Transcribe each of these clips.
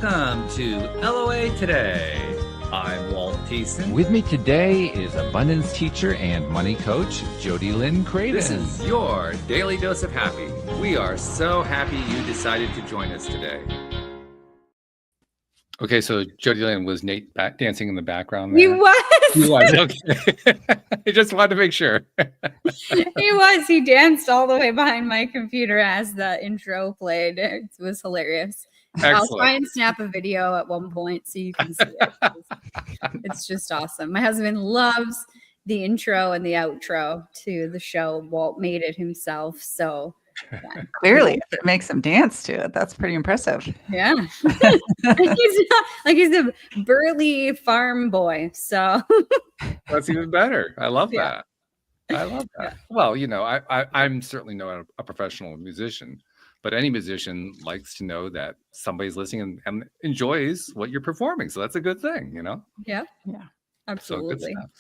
Welcome to LOA Today. I'm Walt Thiessen. With me today is abundance teacher and money coach, Jody Lynn Craven. This is your daily dose of happy. We are so happy you decided to join us today. Okay, so Jody Lynn, was Nate dancing in the background there? He was. He was, okay. I just wanted to make sure. He was. He danced all the way behind my computer as the intro played. It was hilarious. Excellent. I'll try and snap a video at one point so you can see it. It's just awesome. My husband loves the intro and the outro to the show. Walt made it himself. So yeah. Clearly, if it makes him dance to it, that's pretty impressive. Yeah. he's a burly farm boy. So That's even better. I love Yeah. that. I love that. Well, you know, I'm certainly not a professional musician, but any musician likes to know that somebody's listening and enjoys what you're performing. So that's a good thing, you know? yeah, Yeah. absolutely. So good stuff.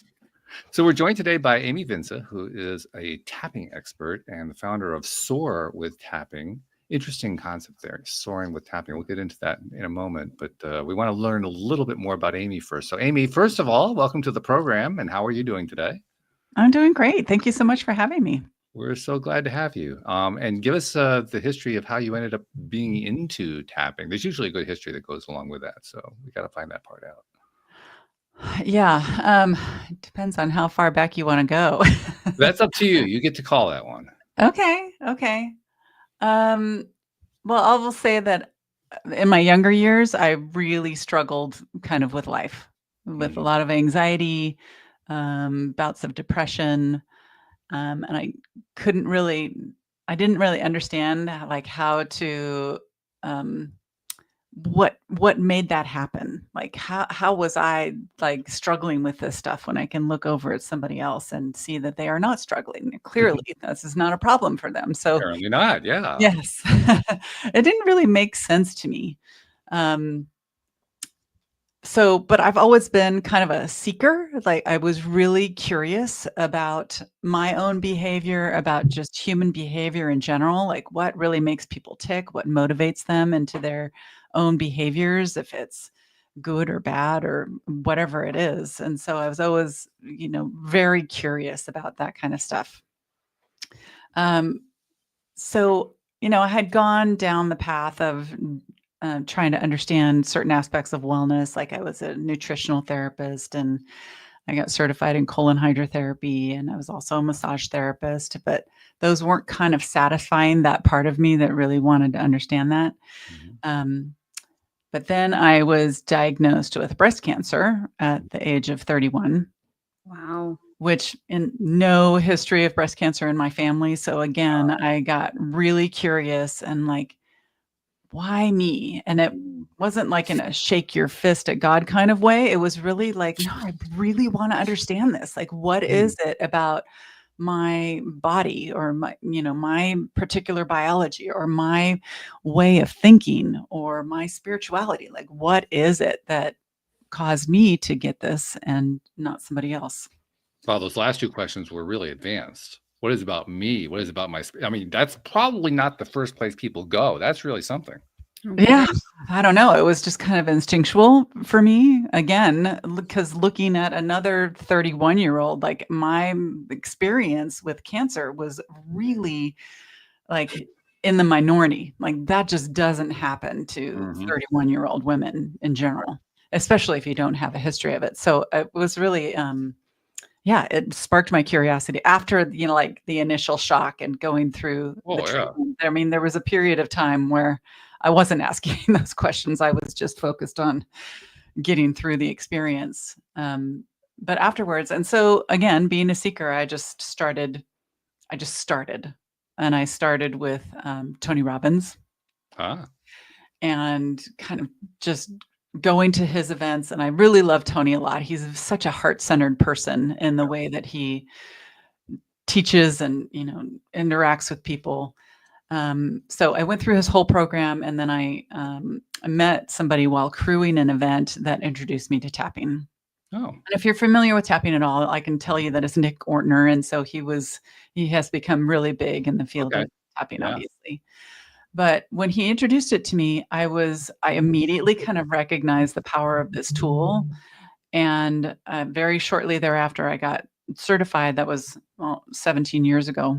So we're joined today by Amy Vince, who is a tapping expert and the founder of Soar with Tapping. Interesting concept there, soaring with tapping. We'll get into that in a moment, but we want to learn a little bit more about Amy first. So Amy, first of all, welcome to the program. And how are you doing today? I'm doing great. Thank you so much for having me. We're so glad to have you. And give us the history of how you ended up being into tapping. There's usually a good history that goes along with that. So we got to find that part out. Yeah. It depends on how far back you want to go. That's up to you. You get to call that one. Okay. Well, I will say that in my younger years, I really struggled kind of with life, with a lot of anxiety, bouts of depression. And I didn't really understand like how to, what made that happen? Like how was I like struggling with this stuff when I can look over at somebody else and see that they are not struggling? Clearly, this is not a problem for them. So Apparently not. Yeah. yes, it didn't really make sense to me. But I've always been kind of a seeker. Like I was really curious about my own behavior, about just human behavior in general, like what really makes people tick, what motivates them into their own behaviors, if it's good or bad or whatever it is. And so I was always, very curious about that kind of stuff. I had gone down the path of trying to understand certain aspects of wellness. Like I was a nutritional therapist and I got certified in colon hydrotherapy, and I was also a massage therapist, but those weren't kind of satisfying that part of me that really wanted to understand that. Mm-hmm. But then I was diagnosed with breast cancer at the age of 31. Wow. Which in no history of breast cancer in my family. So again, I got really curious and like, why me? And it wasn't like in a shake your fist at God kind of way. It was really like, no, I really want to understand this. Like, what is it about my body or my particular biology or my way of thinking or my spirituality? Like, what is it that caused me to get this and not somebody else? Well, those last two questions were really advanced. What is about me? What is about my? I mean, that's probably not the first place people go. That's really something. Yeah, I don't know. It was just kind of instinctual for me again, because looking at another 31-year-old, like my experience with cancer was really like in the minority. Like that just doesn't happen to 31-year-old women in general, especially if you don't have a history of it. So it was really, it sparked my curiosity after, like the initial shock and going through the treatment. I mean, there was a period of time where I wasn't asking those questions. I was just focused on getting through the experience. But afterwards, and so again, being a seeker, I just started, and I started with Tony Robbins and kind of just going to his events. And I really love Tony a lot. He's such a heart-centered person in the way that he teaches and, interacts with people. So I went through his whole program, and then I met somebody while crewing an event that introduced me to tapping. Oh. And if you're familiar with tapping at all, I can tell you that it's Nick Ortner. And so he has become really big in the field of tapping, obviously. But when he introduced it to me, I immediately kind of recognized the power of this tool. And very shortly thereafter, I got certified. That was 17 years ago,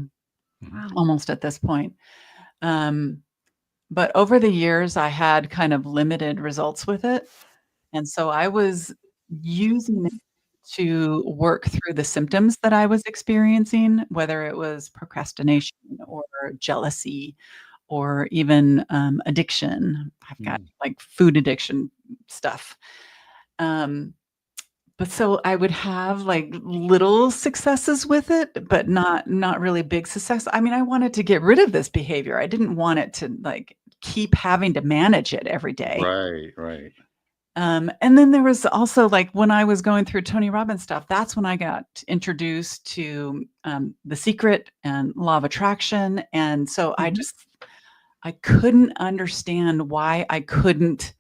Wow. almost at this point. But over the years, I had kind of limited results with it. And so I was using it to work through the symptoms that I was experiencing, whether it was procrastination or jealousy or even addiction. I've got like food addiction stuff. But so I would have like little successes with it, but not really big success. I mean, I wanted to get rid of this behavior. I didn't want it to like keep having to manage it every day. Right. And then there was also like when I was going through Tony Robbins stuff, that's when I got introduced to The Secret and Law of Attraction. And so I couldn't understand why I couldn't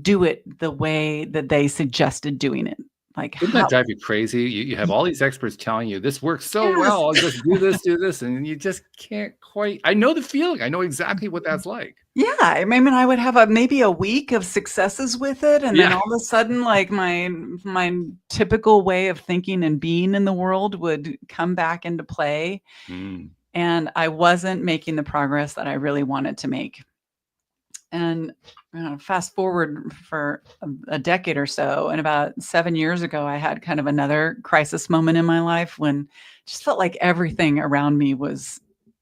do it the way that they suggested doing it. Like, Wouldn't that drive you crazy? You have all these experts telling you this works so well. I'll just do this, and you just can't quite. I know the feeling. I know exactly what that's like. Yeah, I mean, I would have maybe a week of successes with it, and then all of a sudden, like my typical way of thinking and being in the world would come back into play, and I wasn't making the progress that I really wanted to make. And fast forward for a decade or so, and about 7 years ago, I had kind of another crisis moment in my life when it just felt like everything around me was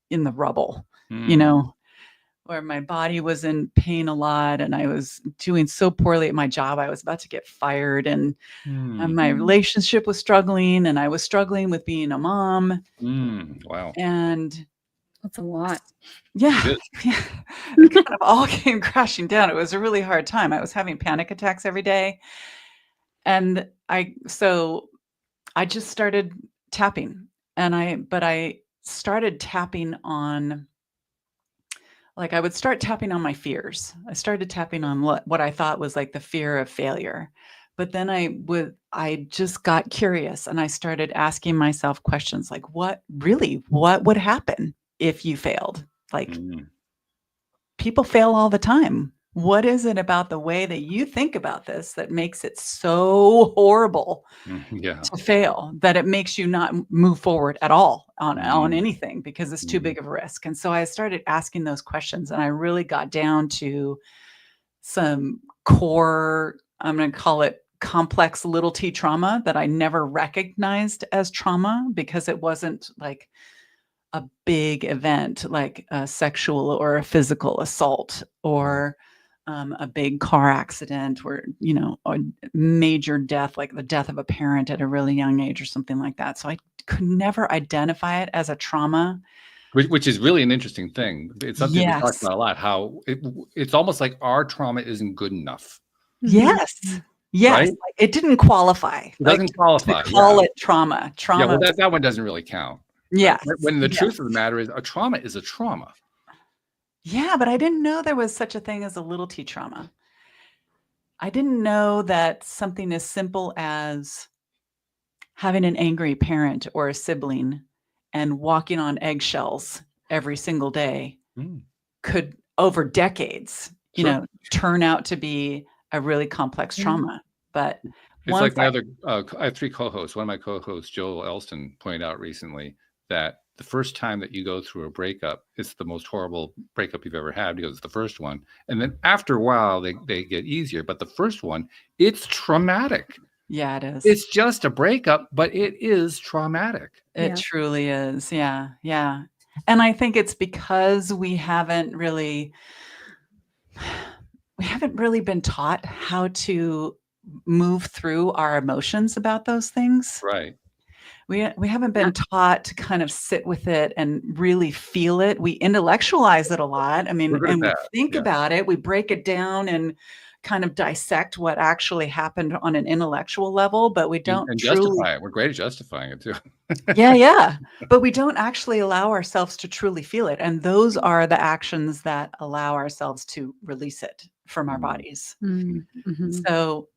in the rubble, where my body was in pain a lot, and I was doing so poorly at my job. I was about to get fired, and my relationship was struggling, and I was struggling with being a mom. Wow. And that's a lot. Yeah. It kind of all came crashing down. It was a really hard time. I was having panic attacks every day. And I just started tapping, but I started tapping on, like, I would start tapping on my fears. I started tapping on what I thought was like the fear of failure. But then I just got curious, and I started asking myself questions like, what would happen if you failed? Like, people fail all the time. What is it about the way that you think about this that makes it so horrible to fail, that it makes you not move forward at all on anything because it's too big of a risk? And so I started asking those questions, and I really got down to some core, I'm going to call it complex little t trauma that I never recognized as trauma because it wasn't like a big event like a sexual or a physical assault or a big car accident or, a major death, like the death of a parent at a really young age or something like that. So I could never identify it as a trauma. Which is really an interesting thing. It's something we talk about a lot, how it's almost like our trauma isn't good enough. Yes. Right? It didn't qualify. It doesn't qualify. Call it trauma. Yeah, well, that one doesn't really count. Yeah. When the truth of the matter is a trauma is a trauma. Yeah, but I didn't know there was such a thing as a little t trauma. I didn't know that something as simple as having an angry parent or a sibling and walking on eggshells every single day could, over decades, turn out to be a really complex trauma. But it's like my other, I have 3 co-hosts. One of my co-hosts, Joel Elston, pointed out recently that the first time that you go through a breakup, it's the most horrible breakup you've ever had because it's the first one. And then after a while, they get easier. But the first one, it's traumatic. Yeah, it is. It's just a breakup, but it is traumatic. It truly is. Yeah. Yeah. And I think it's because we haven't really been taught how to move through our emotions about those things. Right. We haven't been taught to kind of sit with it and really feel it. We intellectualize it a lot. I mean, and we think about it. We break it down and kind of dissect what actually happened on an intellectual level, but we don't justify it. We're great at justifying it too. Yeah. But we don't actually allow ourselves to truly feel it. And those are the actions that allow ourselves to release it from our bodies. So,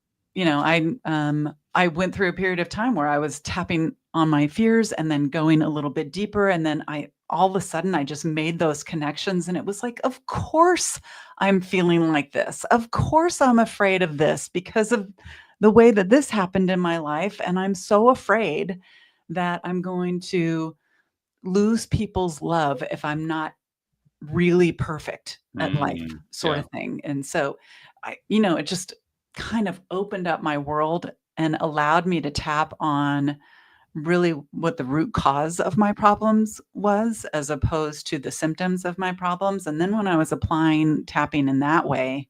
I went through a period of time where I was tapping on my fears and then going a little bit deeper. And then I all of a sudden I just made those connections, and it was like, of course I'm feeling like this. Of course I'm afraid of this because of the way that this happened in my life. And I'm so afraid that I'm going to lose people's love if I'm not really perfect at life, sort Yeah. of thing. And so it just kind of opened up my world and allowed me to tap on really what the root cause of my problems was, as opposed to the symptoms of my problems. And then when I was applying tapping in that way,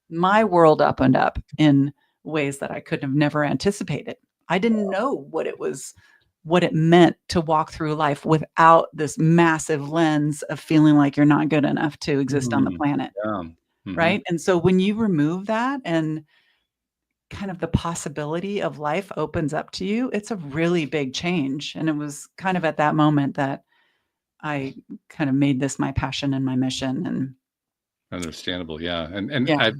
my world opened up in ways that I could have never anticipated. I didn't know what it meant to walk through life without this massive lens of feeling like you're not good enough to exist on the planet. Yeah. Right. And so when you remove that and kind of the possibility of life opens up to you, it's a really big change. And it was kind of at that moment that I kind of made this my passion and my mission. And Understandable. Yeah. And yeah.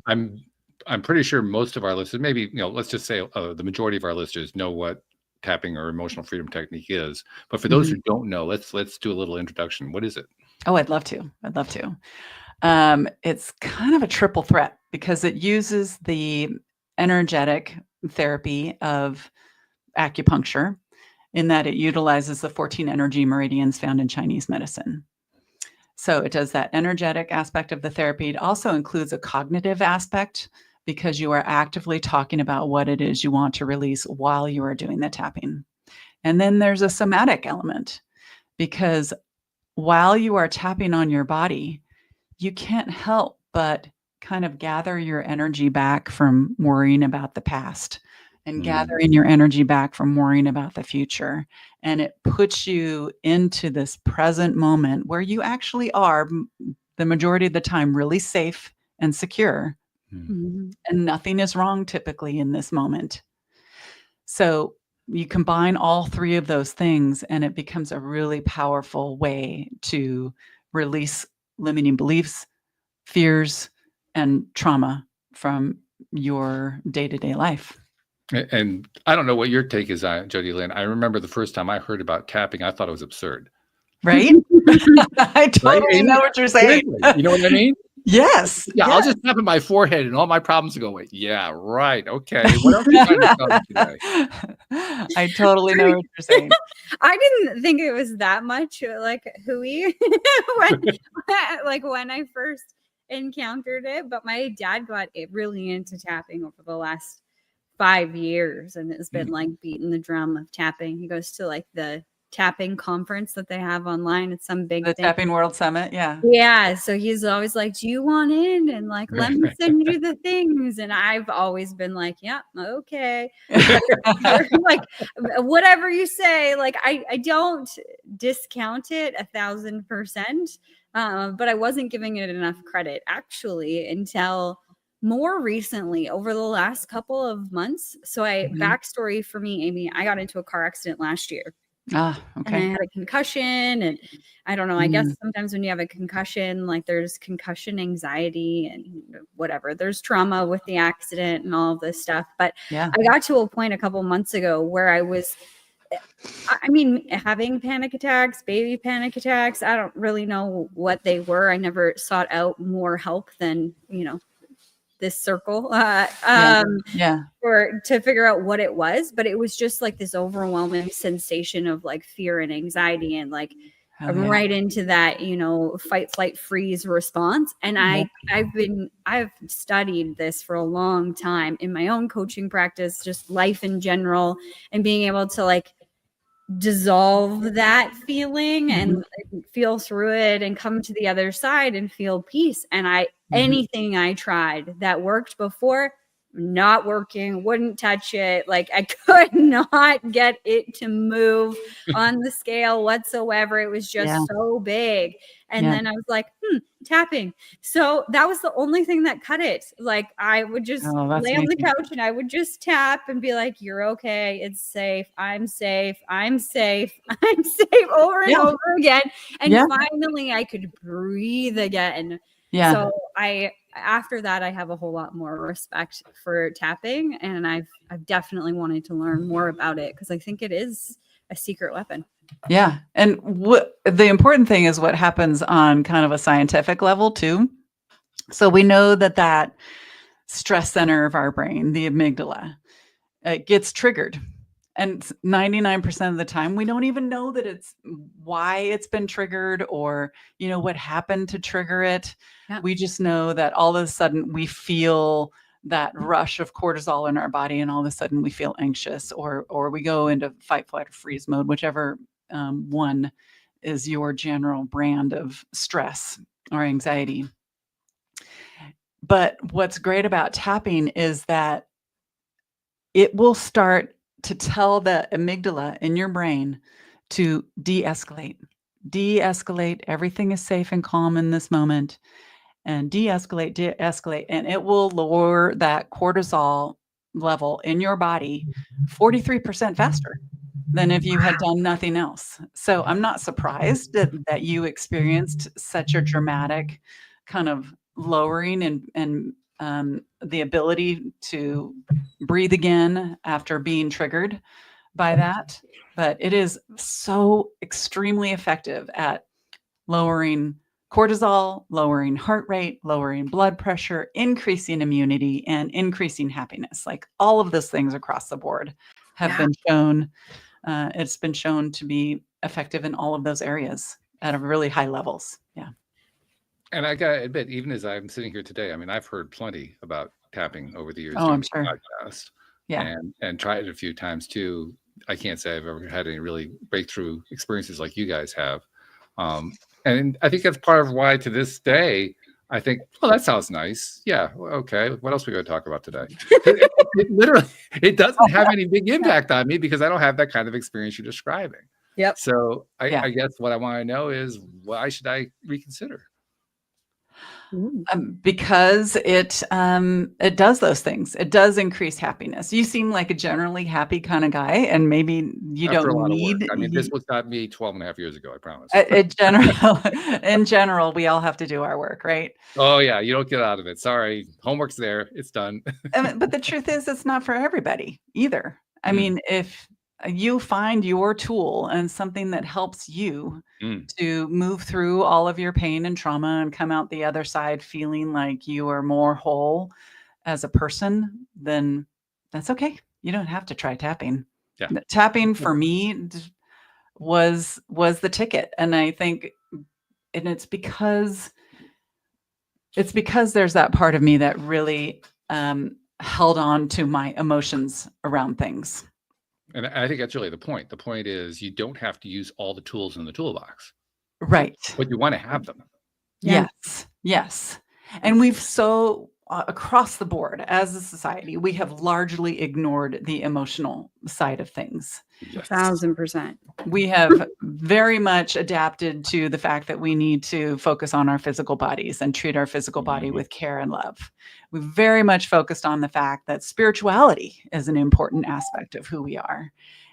I'm pretty sure most of our listeners, maybe, let's just say the majority of our listeners know what tapping or emotional freedom technique is. But for those who don't know, let's do a little introduction. What is it? Oh, I'd love to. It's kind of a triple threat because it uses the energetic therapy of acupuncture, in that it utilizes the 14 energy meridians found in Chinese medicine. So it does that energetic aspect of the therapy. It also includes a cognitive aspect because you are actively talking about what it is you want to release while you are doing the tapping. And then there's a somatic element, because while you are tapping on your body, you can't help but kind of gather your energy back from worrying about the past and gathering your energy back from worrying about the future. And it puts you into this present moment where you actually are, the majority of the time, really safe and secure. And nothing is wrong typically in this moment. So you combine all three of those things, and it becomes a really powerful way to release limiting beliefs, fears, and trauma from your day-to-day life. And I don't know what your take is on it, Jody Lynn. I remember the first time I heard about tapping, I thought it was absurd. Right? I totally know what you're saying. You know what I mean? Yes. Yeah, I'll just tap on my forehead and all my problems will go away. Yeah, right. Okay. What else are you trying to tell me today? I totally know what you're saying. I didn't think it was that much like hooey when I first encountered it, but my dad got really into tapping over the last 5 years and has been like beating the drum of tapping. He goes to like the tapping conference that they have online. It's some big The thing. Tapping World Summit. Yeah. Yeah. So he's always like, do you want in? And like, let me send you the things. And I've always been like, yeah, okay. Like whatever you say, like I don't discount it 1,000%. But I wasn't giving it enough credit actually until more recently, over the last couple of months. So backstory for me, Amy, I got into a car accident last year. Ah, okay. And I had a concussion, and I don't know, I guess sometimes when you have a concussion, like there's concussion anxiety and whatever, there's trauma with the accident and all of this stuff. But yeah, I got to a point a couple months ago where I was, having panic attacks, baby panic attacks. I don't really know what they were. I never sought out more help than, this circle to figure out what it was, but it was just like this overwhelming sensation of like fear and anxiety, and like I'm right into that fight, flight, freeze response. And I've studied this for a long time in my own coaching practice, just life in general, and being able to like dissolve that feeling and feel through it and come to the other side and feel peace. And anything I tried that worked before, not working, wouldn't touch it. Like I could not get it to move on the scale whatsoever. It was just so big. And then I was like, tapping. So that was the only thing that cut it. Like I would just lay on the couch and I would just tap and be like, you're okay. It's safe. I'm safe. I'm safe. I'm safe over and over again. And finally I could breathe again. Yeah. So after that, I have a whole lot more respect for tapping, and I've definitely wanted to learn more about it because I think it is a secret weapon. Yeah. And what the important thing is what happens on kind of a scientific level too. So we know that that stress center of our brain, the amygdala, it gets triggered. And 99% of the time, we don't even know that it's why it's been triggered or, what happened to trigger it. Yeah. We just know that all of a sudden we feel that rush of cortisol in our body, and all of a sudden we feel anxious, or we go into fight, flight, or freeze mode, whichever one is your general brand of stress or anxiety. But what's great about tapping is that it will start to tell the amygdala in your brain to de-escalate. De-escalate. Everything is safe and calm in this moment. And de-escalate, de-escalate. And it will lower that cortisol level in your body 43% faster than if you had done nothing else. So I'm not surprised that you experienced such a dramatic kind of lowering and the ability to breathe again after being triggered by that. But it is so extremely effective at lowering cortisol, lowering heart rate, lowering blood pressure, increasing immunity, and increasing happiness. Like all of those things across the board have been shown. It's been shown to be effective in all of those areas at a really high levels. Yeah. And I gotta admit, even as I'm sitting here today, I mean, I've heard plenty about tapping over the years Oh, doing I'm the sure. podcast, Yeah. and tried it a few times too. I can't say I've ever had any really breakthrough experiences like you guys have. And I think that's part of why to this day, I think, well, that sounds nice. Yeah. Okay. What else we going to talk about today? It literally, it doesn't have any big impact on me because I don't have that kind of experience you're describing. Yep. So Yeah. I guess what I want to know is why should I reconsider? Because it does those things. It does increase happiness. You seem like a generally happy kind of guy, and maybe you After don't a lot of work. need. I mean, this was not me 12 and a half years ago, I promise. In general, we all have to do our work, right? Oh yeah, you don't get out of it. Sorry, homework's there. It's done. But the truth is, it's not for everybody either. I mean, if you find your tool and something that helps you to move through all of your pain and trauma and come out the other side feeling like you are more whole as a person, then that's okay. You don't have to try tapping. Yeah. Tapping for me was the ticket. And I think, and it's because there's that part of me that really held on to my emotions around things. And I think that's really the point. The point is you don't have to use all the tools in the toolbox. Right. But you want to have them. Yeah. Yes. And we've across the board as a society, we have largely ignored the emotional side of things. Yes. 1000%. We have very much adapted to the fact that we need to focus on our physical bodies and treat our physical body with care and love. We've very much focused on the fact that spirituality is an important aspect of who we are.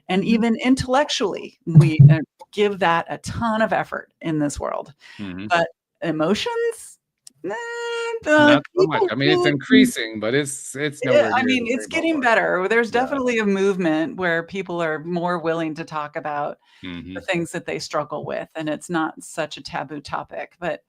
And even intellectually, we give that a ton of effort in this world. But emotions, not so much. I mean, it's increasing, but it's nowhere near. I mean, it's getting better. There's definitely a movement where people are more willing to talk about the things that they struggle with, and it's not such a taboo topic. But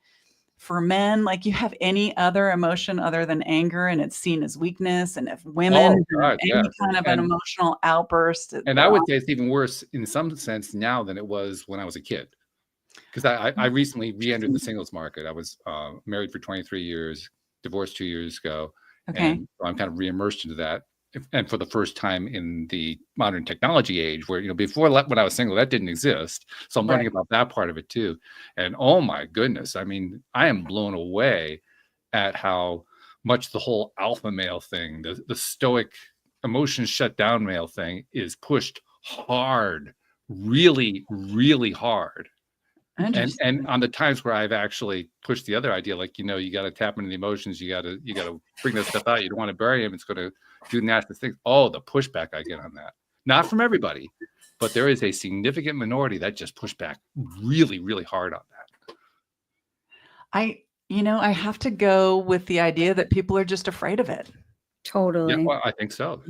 for men, like, you have any other emotion other than anger, and it's seen as weakness. And if women have any kind of an emotional outburst, and I would say it's even worse in some sense now than it was when I was a kid. Because I recently re-entered the singles market. I was married for 23 years, divorced 2 years ago. Okay. And so I'm kind of re-immersed into that. And for the first time in the modern technology age where, before when I was single, that didn't exist. So I'm learning about that part of it too. And oh my goodness, I mean, I am blown away at how much the whole alpha male thing, the stoic emotions shut down male thing is pushed hard, really, really hard. And on the times where I've actually pushed the other idea, like, you got to tap into the emotions, you got to bring that stuff out. You don't want to bury him. It's going to do nasty things. Oh, the pushback I get on that. Not from everybody, but there is a significant minority that just push back really, really hard on that. I have to go with the idea that people are just afraid of it. Totally. Yeah, well, I think so.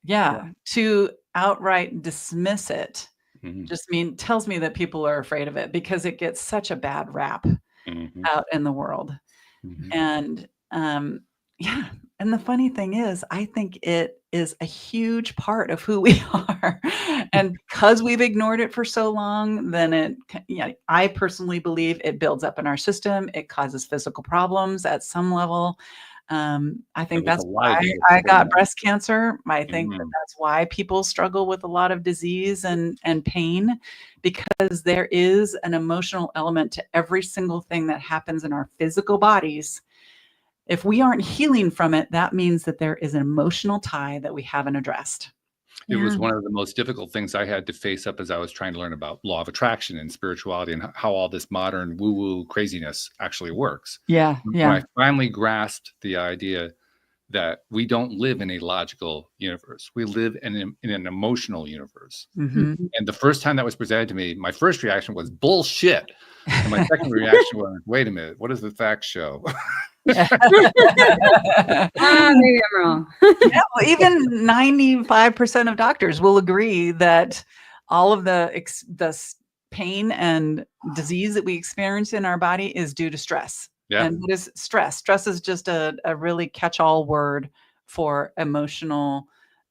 Yeah. To outright dismiss it Mhm. just tells me that people are afraid of it because it gets such a bad rap Mhm. out in the world. Mhm. And yeah, and the funny thing is, I think it is a huge part of who we are. And because we've ignored it for so long, then I personally believe it builds up in our system. It causes physical problems at some level. I think There's a that's lot of why data I supporting got that. breast cancer. I think that Mhm. that's why people struggle with a lot of disease and pain, because there is an emotional element to every single thing that happens in our physical bodies. If we aren't healing from it, that means that there is an emotional tie that we haven't addressed. It Yeah. was one of the most difficult things I had to face up as I was trying to learn about law of attraction and spirituality and how all this modern woo-woo craziness actually works. Yeah, When I yeah. finally grasped the idea that we don't live in a logical universe, we live in an emotional universe. Mhm. And the first time that was presented to me, my first reaction was bullshit. And my second reaction was, wait a minute, what does the facts show? Maybe I'm wrong. Yeah, well, even 95% of doctors will agree that all of the pain and disease that we experience in our body is due to stress. Yeah. And what is stress? Stress is just a really catch-all word for emotional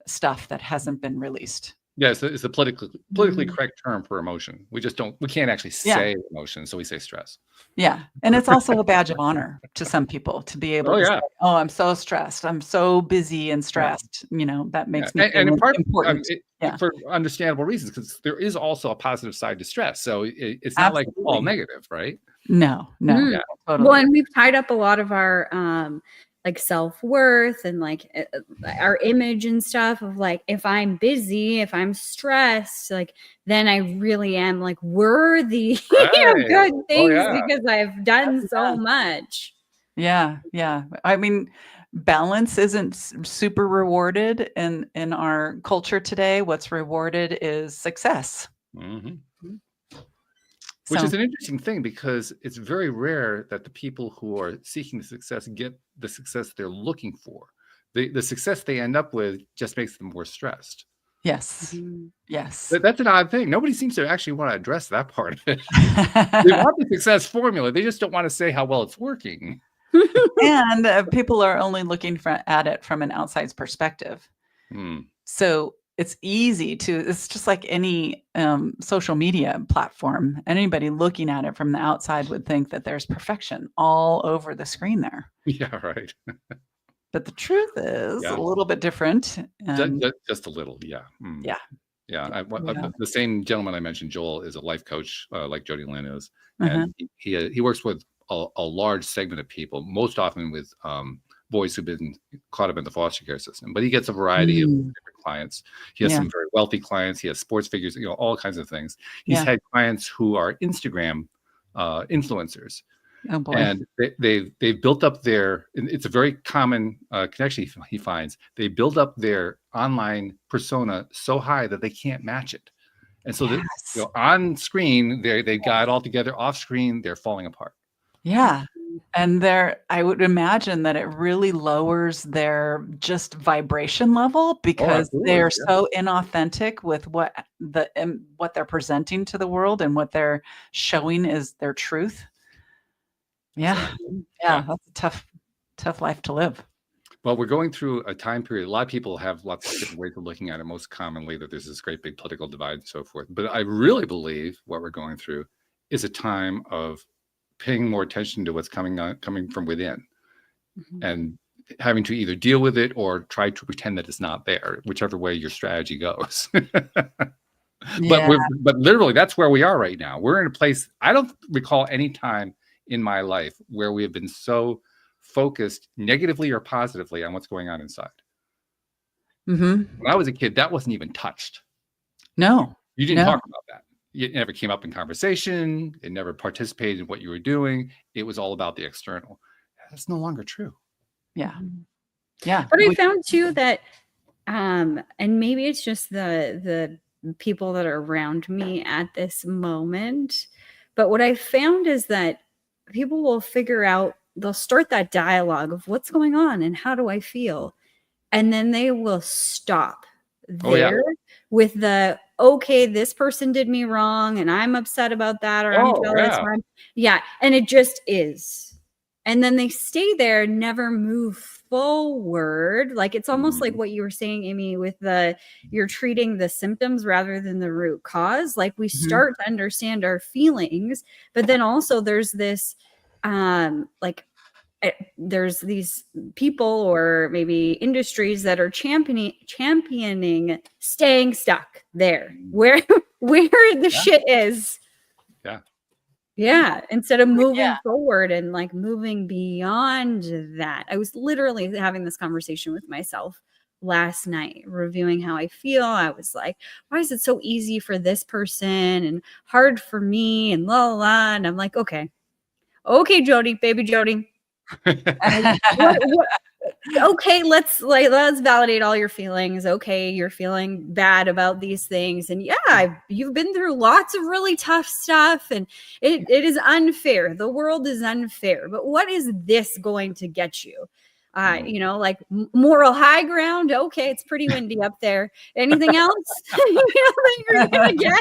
stuff that hasn't been released. Yeah, it's a politically correct term for emotion. We can't actually Yeah. say emotion, so we say stress. Yeah. And it's also a badge of honor to some people to be able Oh, to say, yeah. oh, I'm so stressed. I'm so busy and stressed. That Yeah. makes me And in feel part, important. Yeah. for understandable reasons, because there is also a positive side to stress. So it's not like all Absolutely. negative, right? No, Mm. Yeah. totally. Well, and we've tied up a lot of our like self-worth and like our image and stuff of like, if I'm busy, if I'm stressed, like then I really am like worthy of Right. good Oh, things yeah. because I've done so much. Yeah, yeah. I mean, balance isn't super rewarded in our culture today. What's rewarded is success. Mhm. Which So is an interesting thing because it's very rare that the people who are seeking the success get the success they're looking for. The success they end up with just makes them more stressed. yes, Mhm. yes. That's an odd thing. Nobody seems to actually want to address that part of it. They want the success formula. They just don't want to say how well it's working. And people are only looking at it from an outside perspective. Hmm. So it's just like any social media platform. Anybody looking at it from the outside would think that there's perfection all over the screen there. Yeah, right. But the truth is Yeah. a little bit different. And Just a little, yeah. Mm. yeah. Yeah, Yeah. the same gentleman I mentioned, Joel, is a life coach, like Jody Lynn is, Uh-huh. and he works with a large segment of people, most often with boys who've been caught up in the foster care system. But he gets a variety of Mm. different clients. He has Yeah. some very wealthy clients. He has sports figures, all kinds of things. He's Yeah. had clients who are Instagram influencers. Oh boy. And they've built up it's a very common connection he finds. They build up their online persona so high that they can't match it. And so that Yes. on screen, they got it all together. Off screen, they're falling apart. Yeah. And I would imagine that it really lowers their just vibration level because absolutely, they're yeah. so inauthentic with what they're presenting to the world and what they're showing is their truth. Yeah. Yeah. That's a tough life to live. Well, we're going through a time period. A lot of people have lots of different ways of looking at it. Most commonly, that there's this great big political divide and so forth. But I really believe what we're going through is a time of paying more attention to what's coming from within, and having to either deal with it or try to pretend that it's not there, whichever way your strategy goes. Yeah. But literally, that's where we are right now. We're in a place, I don't recall any time in my life where we have been so focused negatively or positively on what's going on inside. Mhm. When I was a kid, that wasn't even touched. No. You didn't No. talk about that. It never came up in conversation. It never participated in what you were doing. It was all about the external. That's no longer true. Yeah. Yeah. But I found too that and maybe it's just the people that are around me at this moment, but what I found is that people will they'll start that dialogue of what's going on and how do I feel, and then they will stop Oh, yeah. there with the, okay, this person did me wrong and I'm upset about that, or I'm Oh, jealous, yeah. or yeah. And it just is. And then they stay there, never move forward. Like it's almost like what you were saying, Amy, with you're treating the symptoms rather than the root cause. Like we start to understand our feelings, but then also there's this like there's these people or maybe industries that are championing staying stuck there where the shit is. Yeah. Instead of moving forward and like moving beyond that. I was literally having this conversation with myself last night, reviewing how I feel. I was like, why is it so easy for this person and hard for me and la la la? And I'm like, okay, Jody, baby Jody. Okay, let's validate all your feelings. Okay, you're feeling bad about these things, and yeah, you've been through lots of really tough stuff, and it is unfair. The world is unfair, but what is this going to get you? Like moral high ground. Okay, it's pretty windy up there. Anything else that you're gonna get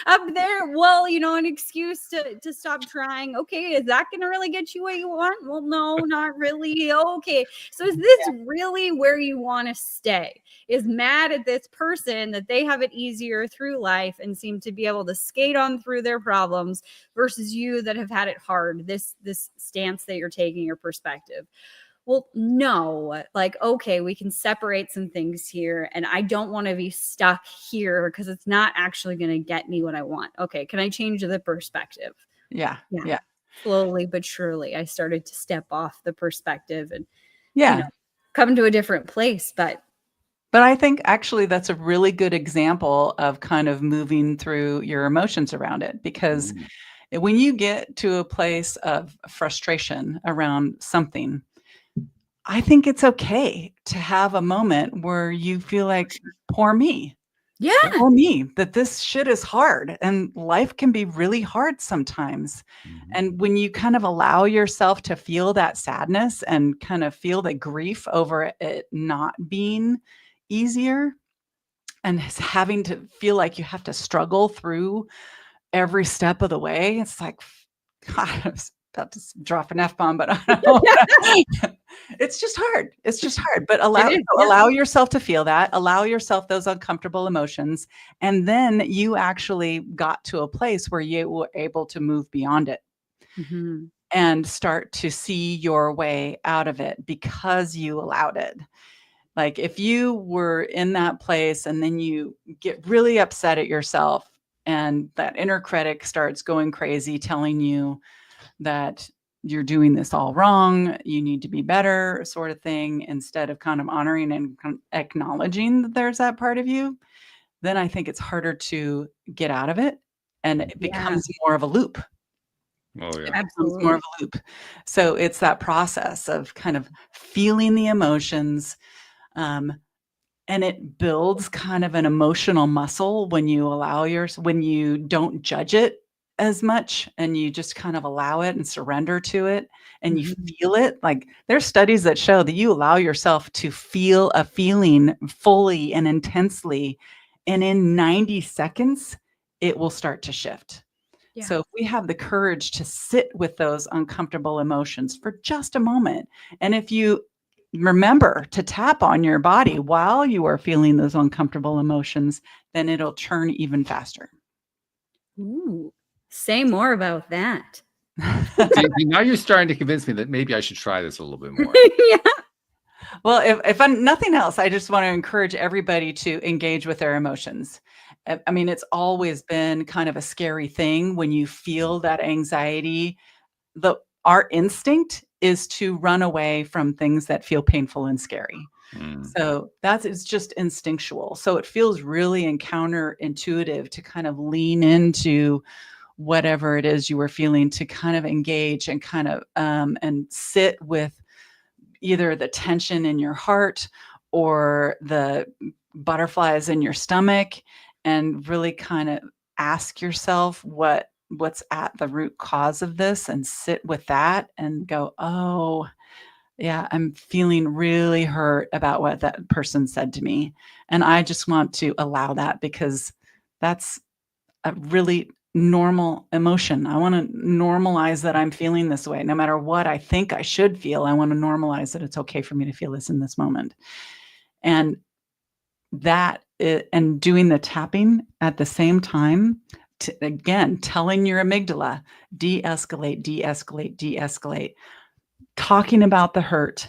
up there? Well, an excuse to stop trying. Okay, is that gonna really get you what you want? Well, no, not really. Okay, so is this really where you want to stay? Is mad at this person that they have it easier through life and seem to be able to skate on through their problems versus you that have had it hard? This stance that you're taking, your perspective. Well, no, like, okay, we can separate some things here. And I don't want to be stuck here because it's not actually going to get me what I want. Okay. Can I change the perspective? Yeah. Slowly but surely, I started to step off the perspective and, come to a different place. But I think actually that's a really good example of kind of moving through your emotions around it, because when you get to a place of frustration around something, I think it's okay to have a moment where you feel like, poor me. Yeah. Poor me, that this shit is hard and life can be really hard sometimes. And when you kind of allow yourself to feel that sadness and kind of feel the grief over it not being easier and having to feel like you have to struggle through every step of the way, it's like, God, I was about to drop an F-bomb, but I don't know. It's just hard. It's just hard. But allow yourself to feel that. Allow yourself those uncomfortable emotions. And then you actually got to a place where you were able to move beyond it and start to see your way out of it because you allowed it. Like if you were in that place and then you get really upset at yourself and that inner critic starts going crazy, telling you that you're doing this all wrong, you need to be better, sort of thing, instead of kind of honoring and acknowledging that there's that part of you, then I think it's harder to get out of it and it becomes more of a loop. Oh, yeah. It becomes more of a loop. So it's that process of kind of feeling the emotions, and it builds kind of an emotional muscle when you when you don't judge it as much and you just kind of allow it and surrender to it and you feel it. Like there's studies that show that you allow yourself to feel a feeling fully and intensely, and in 90 seconds, it will start to shift. Yeah. So if we have the courage to sit with those uncomfortable emotions for just a moment, and if you remember to tap on your body while you are feeling those uncomfortable emotions, then it'll turn even faster. Ooh, say more about that. See, now you're starting to convince me that maybe I should try this a little bit more. Yeah. Well, if I'm nothing else, I just want to encourage everybody to engage with their emotions. I mean, it's always been kind of a scary thing when you feel that anxiety. Our instinct is to run away from things that feel painful and scary. So it's just instinctual. So it feels really counterintuitive to kind of lean into whatever it is you were feeling, to kind of engage and kind of and sit with either the tension in your heart or the butterflies in your stomach, and really kind of ask yourself what's at the root cause of this and sit with that and go, oh, yeah, I'm feeling really hurt about what that person said to me. And I just want to allow that because that's a really normal emotion. I want to normalize that I'm feeling this way. No matter what I think I should feel, I want to normalize that it's okay for me to feel this in this moment. And and doing the tapping at the same time, again, telling your amygdala, de-escalate, de-escalate, de-escalate, talking about the hurt.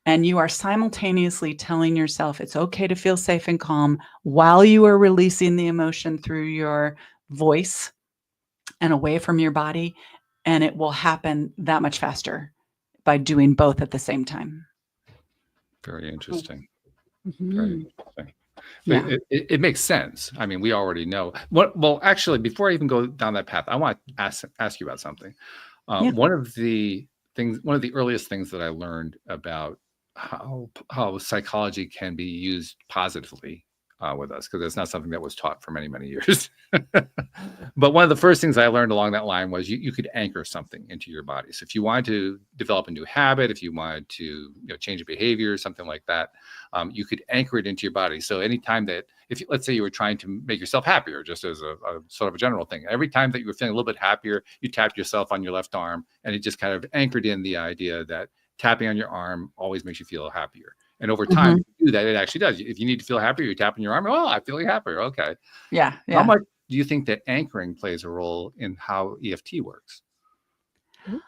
And you are simultaneously telling yourself it's okay to feel safe and calm while you are releasing the emotion through your voice and away from your body. And it will happen that much faster by doing both at the same time. Very interesting. Mhm. Very interesting. Yeah. It makes sense. I mean, we already know. Well, actually, before I even go down that path, I want to ask you about something. Yeah. One of the earliest things that I learned about how psychology can be used positively with us, because it's not something that was taught for many, many years. But one of the first things I learned along that line was you could anchor something into your body. So if you wanted to develop a new habit, if you wanted to change a behavior, something like that, you could anchor it into your body. So anytime that, let's say you were trying to make yourself happier, just as a sort of a general thing, every time that you were feeling a little bit happier, you tapped yourself on your left arm, and it just kind of anchored in the idea that tapping on your arm always makes you feel happier. And over time, if you do that, it actually does. If you need to feel happier, you're tapping your arm. Oh, I'm feeling happier. Okay. Yeah. How much do you think that anchoring plays a role in how EFT works? Ooh.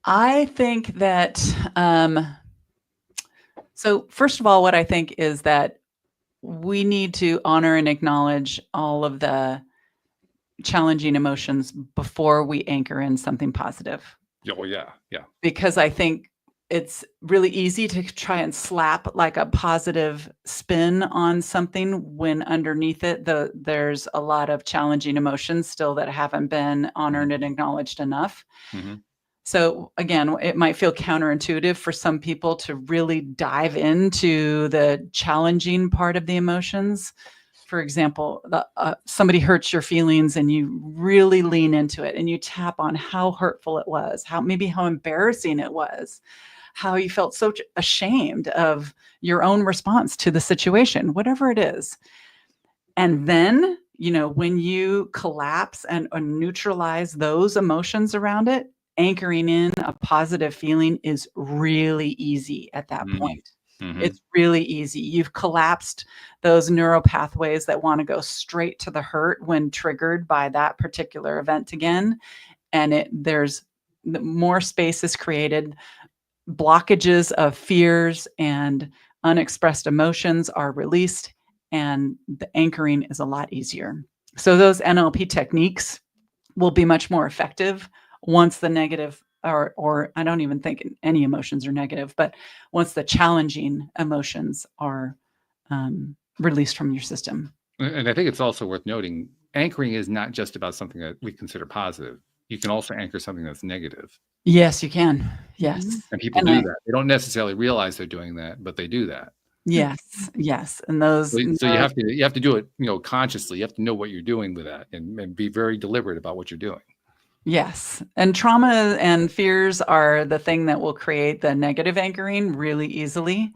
I think that, so first of all, what I think is that we need to honor and acknowledge all of the challenging emotions before we anchor in something positive. Oh, yeah. Yeah. Because I think it's really easy to try and slap like a positive spin on something when underneath it, there's a lot of challenging emotions still that haven't been honored and acknowledged enough. Mm-hmm. So again, it might feel counterintuitive for some people to really dive into the challenging part of the emotions. For example, somebody hurts your feelings and you really lean into it and you tap on how hurtful it was, how embarrassing it was, how you felt so ashamed of your own response to the situation, whatever it is. And then, when you collapse and neutralize those emotions around it, anchoring in a positive feeling is really easy at that point. Mm-hmm. It's really easy. You've collapsed those neural pathways that want to go straight to the hurt when triggered by that particular event again. And there's more space is created. Blockages of fears and unexpressed emotions are released, and the anchoring is a lot easier. So those NLP techniques will be much more effective once the negative or I don't even think any emotions are negative, but once the challenging emotions are released from your system. And I think it's also worth noting, anchoring is not just about something that we consider positive. You can also anchor something that's negative. Yes, you can. Yes. And people do that. They don't necessarily realize they're doing that, but they do that. Yes. Yes. And those. So you have to do it, consciously. You have to know what you're doing with that and be very deliberate about what you're doing. Yes. And trauma and fears are the thing that will create the negative anchoring really easily.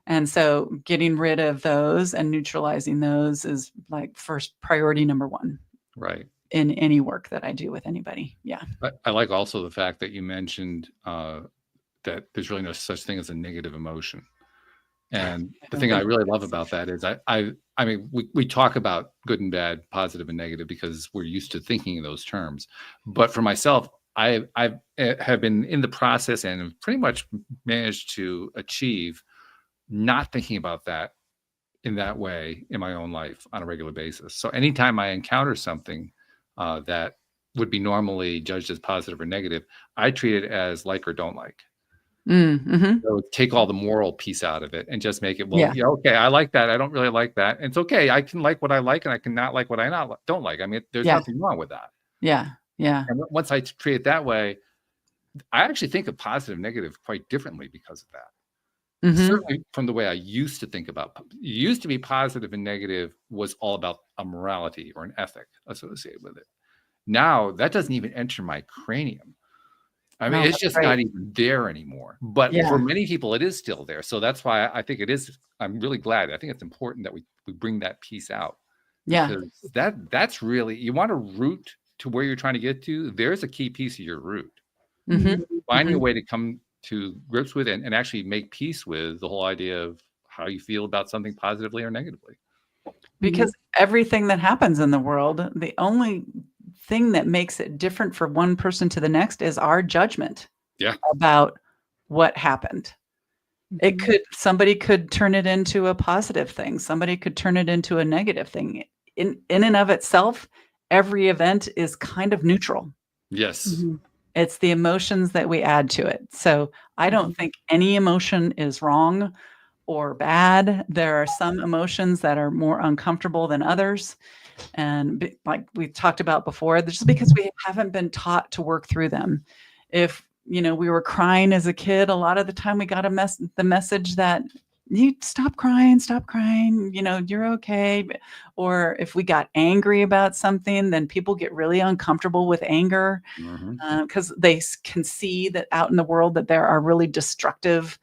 And so getting rid of those and neutralizing those is like first priority number one. Right. In any work that I do with anybody. Yeah. I like also the fact that you mentioned that there's really no such thing as a negative emotion. And the thing I really love about that is I mean, we talk about good and bad, positive and negative, because we're used to thinking in those terms. But for myself, I have been in the process and have pretty much managed to achieve not thinking about that in that way in my own life on a regular basis. So anytime I encounter something that would be normally judged as positive or negative, I treat it as like or don't like. Mm-hmm. So take all the moral piece out of it and just make it, okay, I like that. I don't really like that. And it's okay. I can like what I like and I can not like what I don't like. I mean, there's nothing wrong with that. Yeah. Yeah. And once I treat it that way, I actually think of positive, negative quite differently because of that. Mm-hmm. Certainly from the way I used to think about it. Used to be positive and negative was all about a morality or an ethic associated with it. Now that doesn't even enter my cranium. I mean, No, it's that's just right. not even there anymore. But Yeah. for many people, it is still there. So that's why I think it is. I'm really glad. I think it's important that we bring that piece out, Yeah. because that's really, you want a route to where you're trying to get to. There's a key piece of your route. Mhm. Finding a Mhm. way to come to grips with and actually make peace with the whole idea of how you feel about something positively or negatively. Because everything that happens in the world, the only thing that makes it different for one person to the next is our judgment Yeah. about what happened. It Mhm. could somebody could turn it into a positive thing. Somebody could turn it into a negative thing. In and of itself, every event is kind of neutral. Yes. Mhm. It's the emotions that we add to it. So I don't Mhm. think any emotion is wrong or bad. There are some emotions that are more uncomfortable than others. And like we talked about before, just because we haven't been taught to work through them. If, we were crying as a kid, a lot of the time we got the message that you stop crying, you're okay. Or if we got angry about something, then people get really uncomfortable with anger because they can see that out in the world that there are really destructive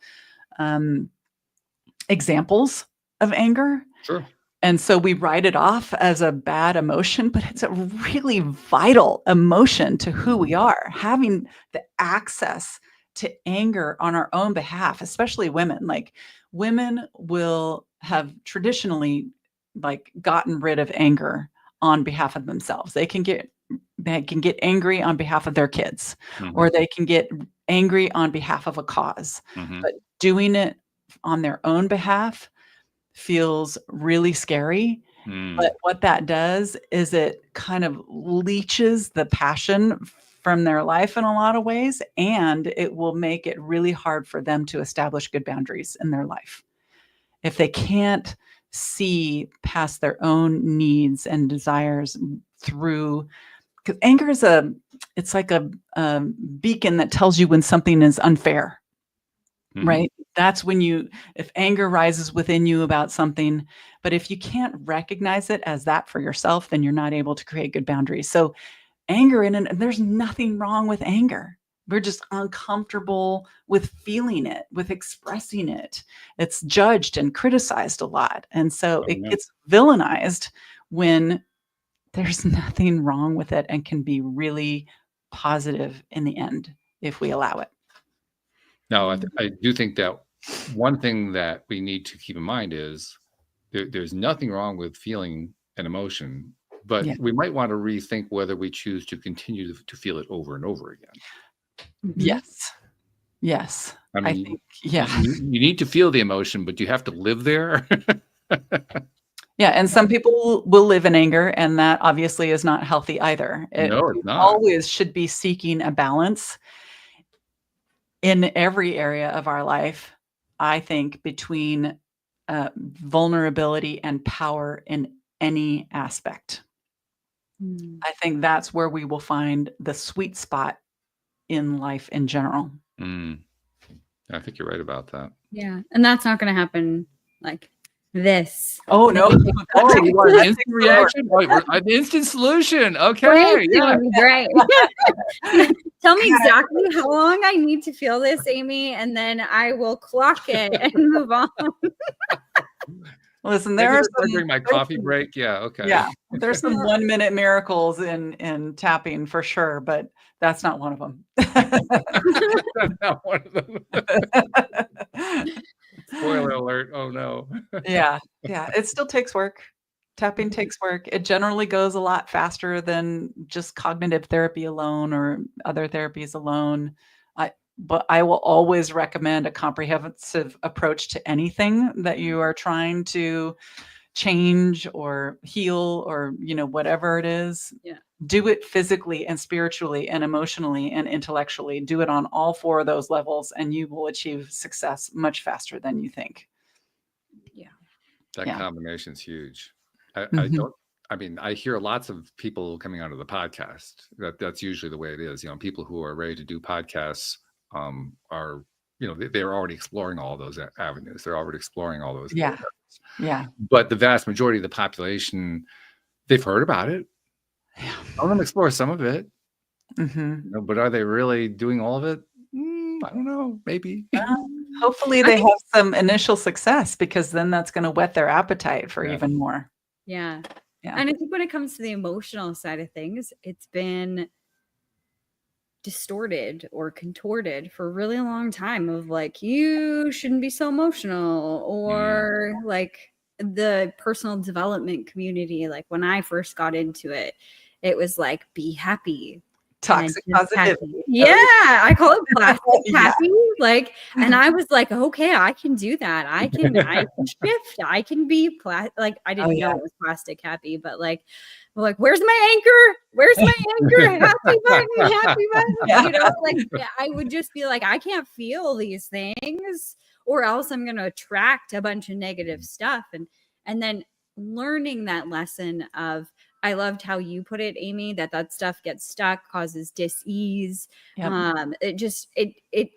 examples of anger. Sure. And so we write it off as a bad emotion, but it's a really vital emotion to who we are. Having the access to anger on our own behalf, especially women. Like women will have traditionally gotten rid of anger on behalf of themselves. They can get angry on behalf of their kids, or they can get angry on behalf of a cause. But doing it on their own behalf feels really scary. But what that does is it kind of leaches the passion from their life in a lot of ways, and it will make it really hard for them to establish good boundaries in their life. If they can't see past their own needs and desires through, because anger is it's like a beacon that tells you when something is unfair. Right? That's when if anger rises within you about something, but if you can't recognize it as that for yourself, then you're not able to create good boundaries. So anger, and there's nothing wrong with anger. We're just uncomfortable with feeling it, with expressing it. It's judged and criticized a lot. And so it gets villainized when there's nothing wrong with it and can be really positive in the end if we allow it. Now, I do think that one thing that we need to keep in mind is there's nothing wrong with feeling an emotion, but Yeah. we might want to rethink whether we choose to continue to feel it over and over again. Yes. Yes. I mean, think, yeah. you need to feel the emotion, but you have to live there. Yeah. And some people will live in anger, and that obviously is not healthy either. No, it's We not. always should be seeking a balance in every area of our life, I think, between vulnerability and power in any aspect. I think that's where we will find the sweet spot in life in general. I think you're right about that. Yeah. And that's not going to happen like this. Oh, no. Oh, you want an instant reaction? An instant solution. Okay. Yeah. Great. Tell me exactly how long I need to feel this, Amy, and then I will clock it and move on. Listen, there are some during my coffee break. Yeah. Okay. Yeah, there's some 1-minute miracles in tapping for sure, but that's not one of them. Not one of them. Spoiler alert. Oh no. Yeah. It still takes work. Tapping takes work. It generally goes a lot faster than just cognitive therapy alone or other therapies alone. But I will always recommend a comprehensive approach to anything that you are trying to change or heal or, whatever it is. Yeah. Do it physically and spiritually and emotionally and intellectually. Do it on all 4 of those levels, and you will achieve success much faster than you think. Yeah. That combination's huge. Mhm. I hear lots of people coming onto the podcast. That's usually the way it is. People who are ready to do podcasts are, they're already exploring all those avenues. They're already exploring all those. Yeah. But the vast majority of the population, they've heard about it. Yeah. Let them explore some of it. Mhm. You know, but are they really doing all of it? I don't know. Maybe. Hopefully I they think have some initial success, because then that's going to whet their appetite for Yeah. even more. Yeah. Yeah. And I think when it comes to the emotional side of things, it's been distorted or contorted for a really long time of like, you shouldn't be so emotional, or like the personal development community. Like when I first got into it, it was like, be happy. And Toxic just happy. positivity. Yeah, I call it plastic Yeah. happy. Like, and I was like, okay, I can do that. I can shift. I can be like, I didn't know yeah. it was plastic happy, but like, where's my anchor? Where's my anchor? Happy button, happy button. Yeah. You know, like I would just be like, I can't feel these things, or else I'm gonna attract a bunch of negative stuff. And then learning that lesson of, I loved how you put it, Amy, that stuff gets stuck, causes dis-ease. Yep. It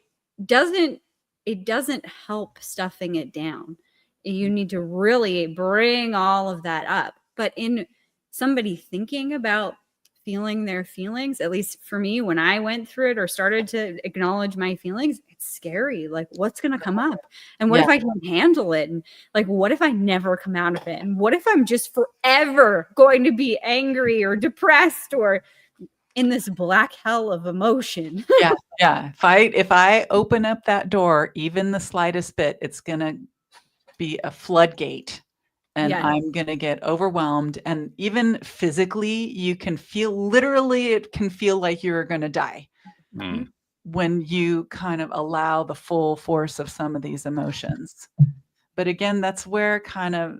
doesn't help stuffing it down. You need to really bring all of that up. But in somebody thinking about feeling their feelings, at least for me, when I went through it or started to acknowledge my feelings, it's scary. Like, what's going to come up? And what Yeah. if I can't handle it? And like, what if I never come out of it? And what if I'm just forever going to be angry or depressed or in this black hell of emotion? Yeah. Yeah. If I open up that door, even the slightest bit, it's going to be a floodgate. And Yeah. I'm going to get overwhelmed. And even physically, you can feel, literally, it can feel like you're going to die when you kind of allow the full force of some of these emotions. But again, that's where kind of,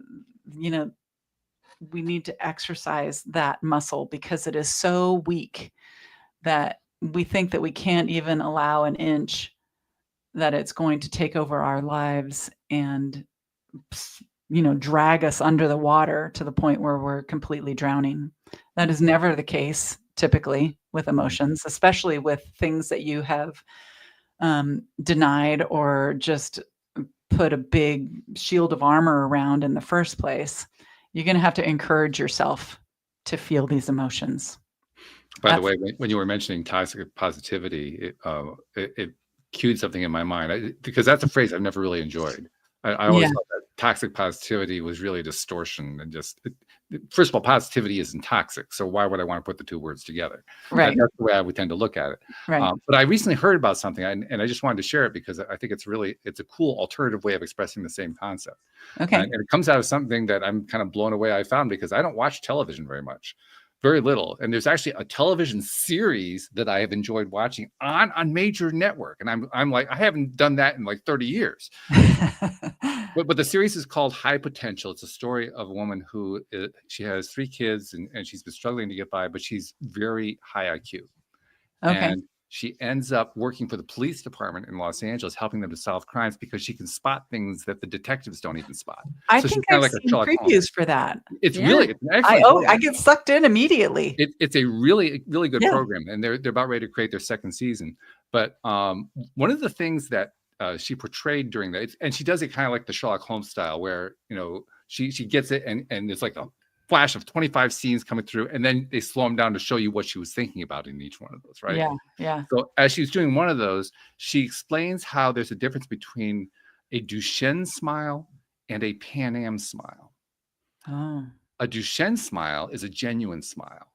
we need to exercise that muscle, because it is so weak that we think that we can't even allow an inch that it's going to take over our lives and drag us under the water to the point where we're completely drowning. That is never the case typically with emotions, especially with things that you have denied or just put a big shield of armor around in the first place. You're going to have to encourage yourself to feel these emotions. By the way, when you were mentioning toxic positivity, it cued something in my mind, because that's a phrase I've never really enjoyed. I always thought that toxic positivity was really a distortion, and just, first of all, positivity isn't toxic, so why would I want to put the two words together? Right. That's the way I would tend to look at it. Right. But I recently heard about something, and I just wanted to share it because I think it's a cool alternative way of expressing the same concept. Okay. And it comes out of something that I'm kind of blown away I found, because I don't watch television very much. Very little. And there's actually a television series that I have enjoyed watching on a major network. And I'm like, I haven't done that in like 30 years. But the series is called High Potential. It's a story of a woman who she has 3 kids, and she's been struggling to get by, but she's very high IQ. Okay. And she ends up working for the police department in Los Angeles, helping them to solve crimes, because she can spot things that the detectives don't even spot. I So think she's I've like a seen Sherlock previews Holmes. for that. It's really, it's an excellent I program. get sucked in immediately. It's a really, really good program, and they're about ready to create their second season. But one of the things that she portrayed during that, and she does it kind of like the Sherlock Holmes style, where she gets it, and it's like a flash of 25 scenes coming through, and then they slow them down to show you what she was thinking about in each one of those, right? Yeah. So as she's doing one of those, she explains how there's a difference between a Duchenne smile and a Pan Am smile. Oh. A Duchenne smile is a genuine smile.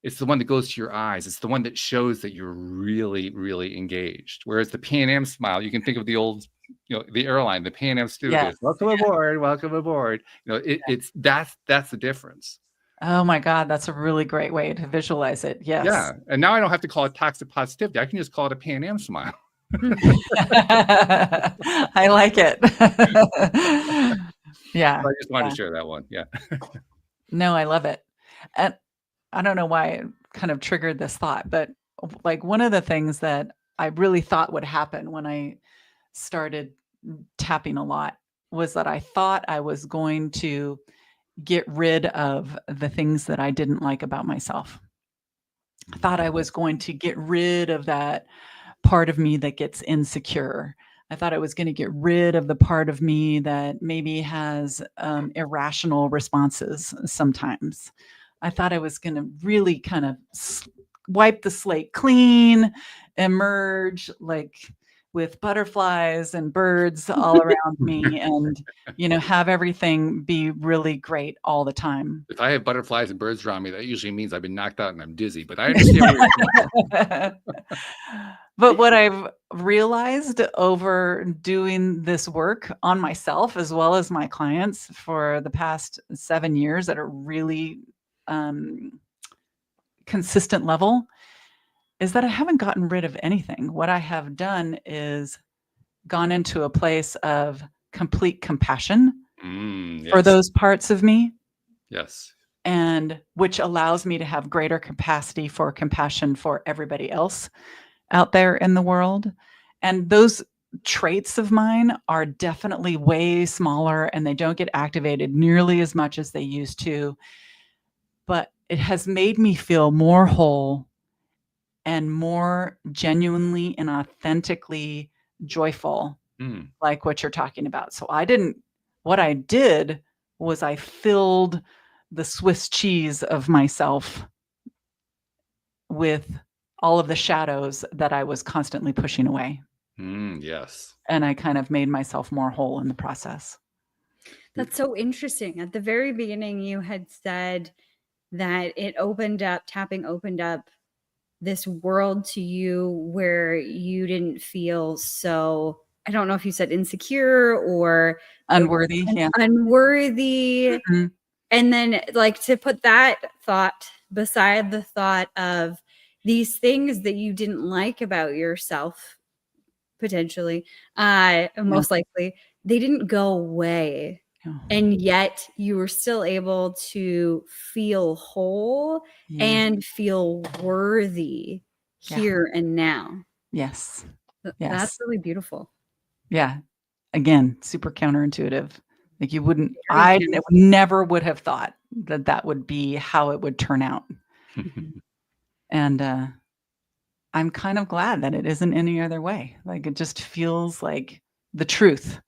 It's the one that goes to your eyes. It's the one that shows that you're really, really engaged. Whereas the Pan Am smile, you can think of the old, the airline, the Pan Am stewardess. Welcome aboard, welcome aboard. It's that's the difference. Oh my God, that's a really great way to visualize it. Yes. Yeah, and now I don't have to call it toxic positivity. I can just call it a Pan Am smile. I like it. Yeah. So I just wanted to share that one. Yeah. No, I love it. And I don't know why it kind of triggered this thought, but like one of the things that I really thought would happen when I started tapping a lot was that I thought I was going to get rid of the things that I didn't like about myself. I thought I was going to get rid of that part of me that gets insecure. I thought I was going to get rid of the part of me that maybe has irrational responses sometimes. I thought I was going to really kind of wipe the slate clean, emerge like with butterflies and birds all around me, and have everything be really great all the time. If I have butterflies and birds around me, that usually means I've been knocked out and I'm dizzy. But I understand where you're coming from. But what I've realized over doing this work on myself as well as my clients for the past 7 years at a really consistent level is that I haven't gotten rid of anything. What I have done is gone into a place of complete compassion for those parts of me. Yes. And which allows me to have greater capacity for compassion for everybody else out there in the world. And those traits of mine are definitely way smaller, and they don't get activated nearly as much as they used to. But it has made me feel more whole and more genuinely and authentically joyful, like what you're talking about. So what I did was I filled the Swiss cheese of myself with all of the shadows that I was constantly pushing away. Yes. And I kind of made myself more whole in the process. That's so interesting. At the very beginning, you had said that tapping opened up this world to you where you didn't feel so, I don't know if you said insecure or unworthy. Unworthy. Mm-hmm. And then like to put that thought beside the thought of these things that you didn't like about yourself, potentially, most likely, they didn't go away. And yet you were still able to feel whole and feel worthy here and now. Yes. That's really beautiful. Yeah. Again, super counterintuitive. Like I never would have thought that would be how it would turn out. And I'm kind of glad that it isn't any other way. Like it just feels like the truth,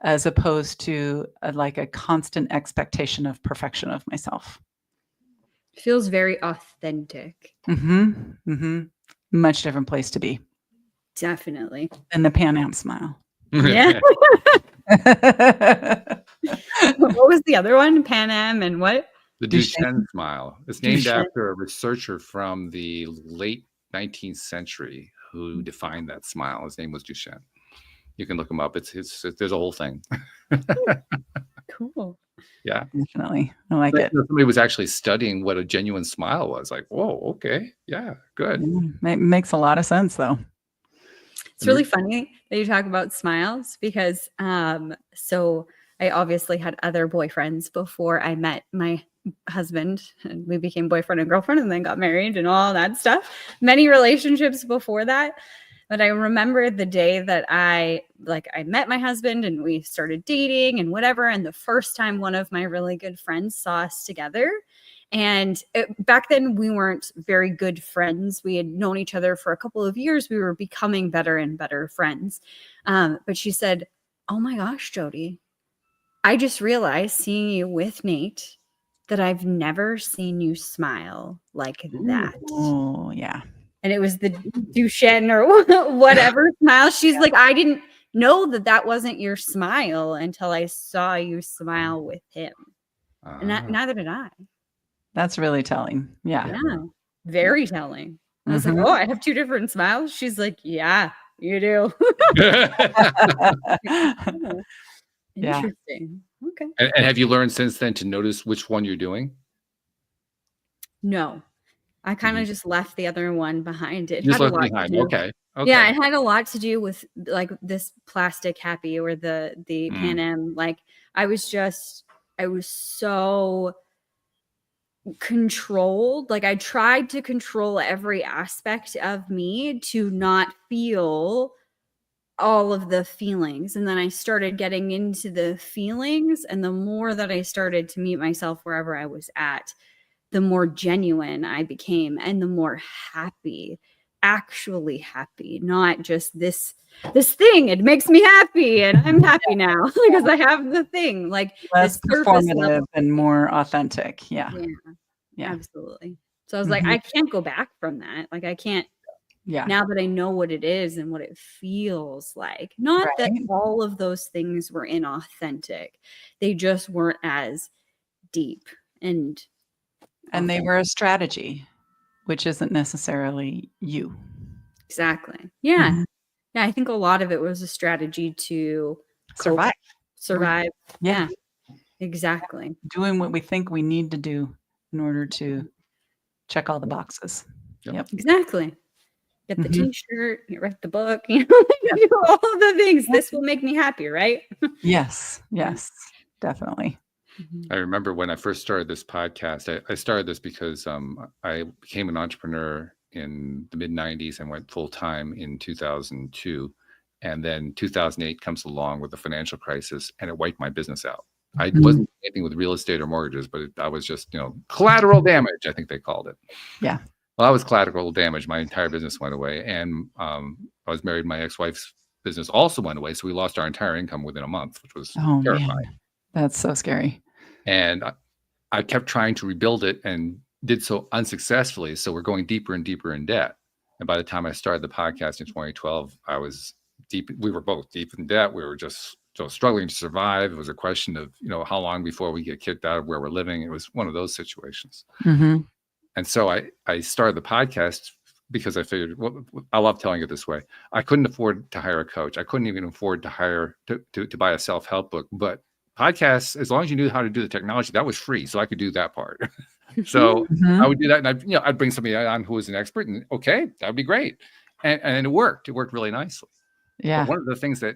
as opposed to a constant expectation of perfection of myself. Feels very authentic. Much different place to be. Definitely. And the Pan Am smile. Yeah. What was the other one? Pan Am and what? The Duchenne smile. It's named after a researcher from the late 19th century who defined that smile. His name was Duchenne. You can look him up. There's a whole thing. Cool. Yeah. Definitely. I like it. Somebody was actually studying what a genuine smile was. Like, whoa, okay. Yeah, good. It makes a lot of sense, though. It's really funny that you talk about smiles because so I obviously had other boyfriends before I met my husband, and we became boyfriend and girlfriend and then got married and all that stuff. Many relationships before that. But I remember the day that I met my husband and we started dating and whatever. And the first time one of my really good friends saw us together, and back then we weren't very good friends. We had known each other for a couple of years. We were becoming better and better friends. But she said, "Oh my gosh, Jody, I just realized seeing you with Nate that I've never seen you smile like that." Oh, yeah. And it was the Duchenne or whatever smile. She's like, I didn't know that wasn't your smile until I saw you smile with him. And neither did I. That's really telling. Yeah. Yeah. Very telling. I was like, oh, I have two different smiles. She's like, yeah, you do. Interesting. Okay. And have you learned since then to notice which one you're doing? No. I kind of just left the other one behind. It just had left behind. Okay. Yeah, it had a lot to do with like this plastic happy or the Pan Am. Like I was so controlled. Like I tried to control every aspect of me to not feel all of the feelings. And then I started getting into the feelings. And the more that I started to meet myself wherever I was at, the more genuine I became and the more happy, actually happy, not just this thing. It makes me happy and I'm happy now because I have the thing. Like less performative and more authentic. Yeah. Absolutely. So I was like, I can't go back from that. Like I can't, Yeah. now that I know what it is and what it feels like. Not that Right. all of those things were inauthentic. They just weren't as deep and they authentic. were a strategy, which isn't necessarily you. Exactly. Yeah. Mhm. Yeah. I think a lot of it was a strategy to cope, Survive. Yeah. Exactly. Doing what we think we need to do in order to check all the boxes. Yep. Exactly. Get the Mhm. t-shirt, you write the book, you know, do all of the things. This will make me happy, right? Yes. Yes. Definitely. I remember when I first started this podcast, I started this because I became an entrepreneur in the mid 90s and went full time in 2002. And then 2008 comes along with the financial crisis and it wiped my business out. I wasn't doing anything with real estate or mortgages, but I was just, collateral damage, I think they called it. Yeah. Well, I was collateral damage. My entire business went away. And I was married. My ex-wife's business also went away. So we lost our entire income within a month, which was terrifying. Man. That's so scary. And I kept trying to rebuild it and did so unsuccessfully. So we're going deeper and deeper in debt. And by the time I started the podcast in 2012, I was deep. We were both deep in debt. We were just struggling to survive. It was a question of, how long before we get kicked out of where we're living. It was one of those situations. Mm-hmm. And so I started the podcast because I figured, well, I love telling it this way. I couldn't afford to hire a coach. I couldn't even afford to hire to buy a self-help book. But podcasts, as long as you knew how to do the technology, that was free. So I could do that part. So I would do that. And I'd bring somebody on who was an expert and okay, that would be great. And it worked. It worked really nicely. Yeah. But one of the things that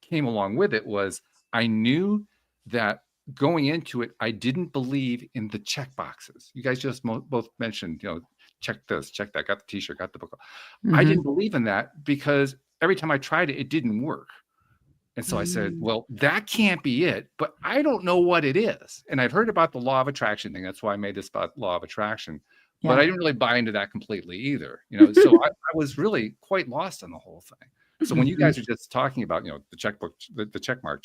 came along with it was I knew that going into it, I didn't believe in the check boxes. You guys just both mentioned, check this, check that, got the t-shirt, got the book. I didn't believe in that because every time I tried it, it didn't work. And so I said, well, that can't be it, but I don't know what it is. And I've heard about the law of attraction thing. That's why I made this about law of attraction. Yeah. But I didn't really buy into that completely either. So I was really quite lost on the whole thing. So when you guys are just talking about, the checkbook, the check mark,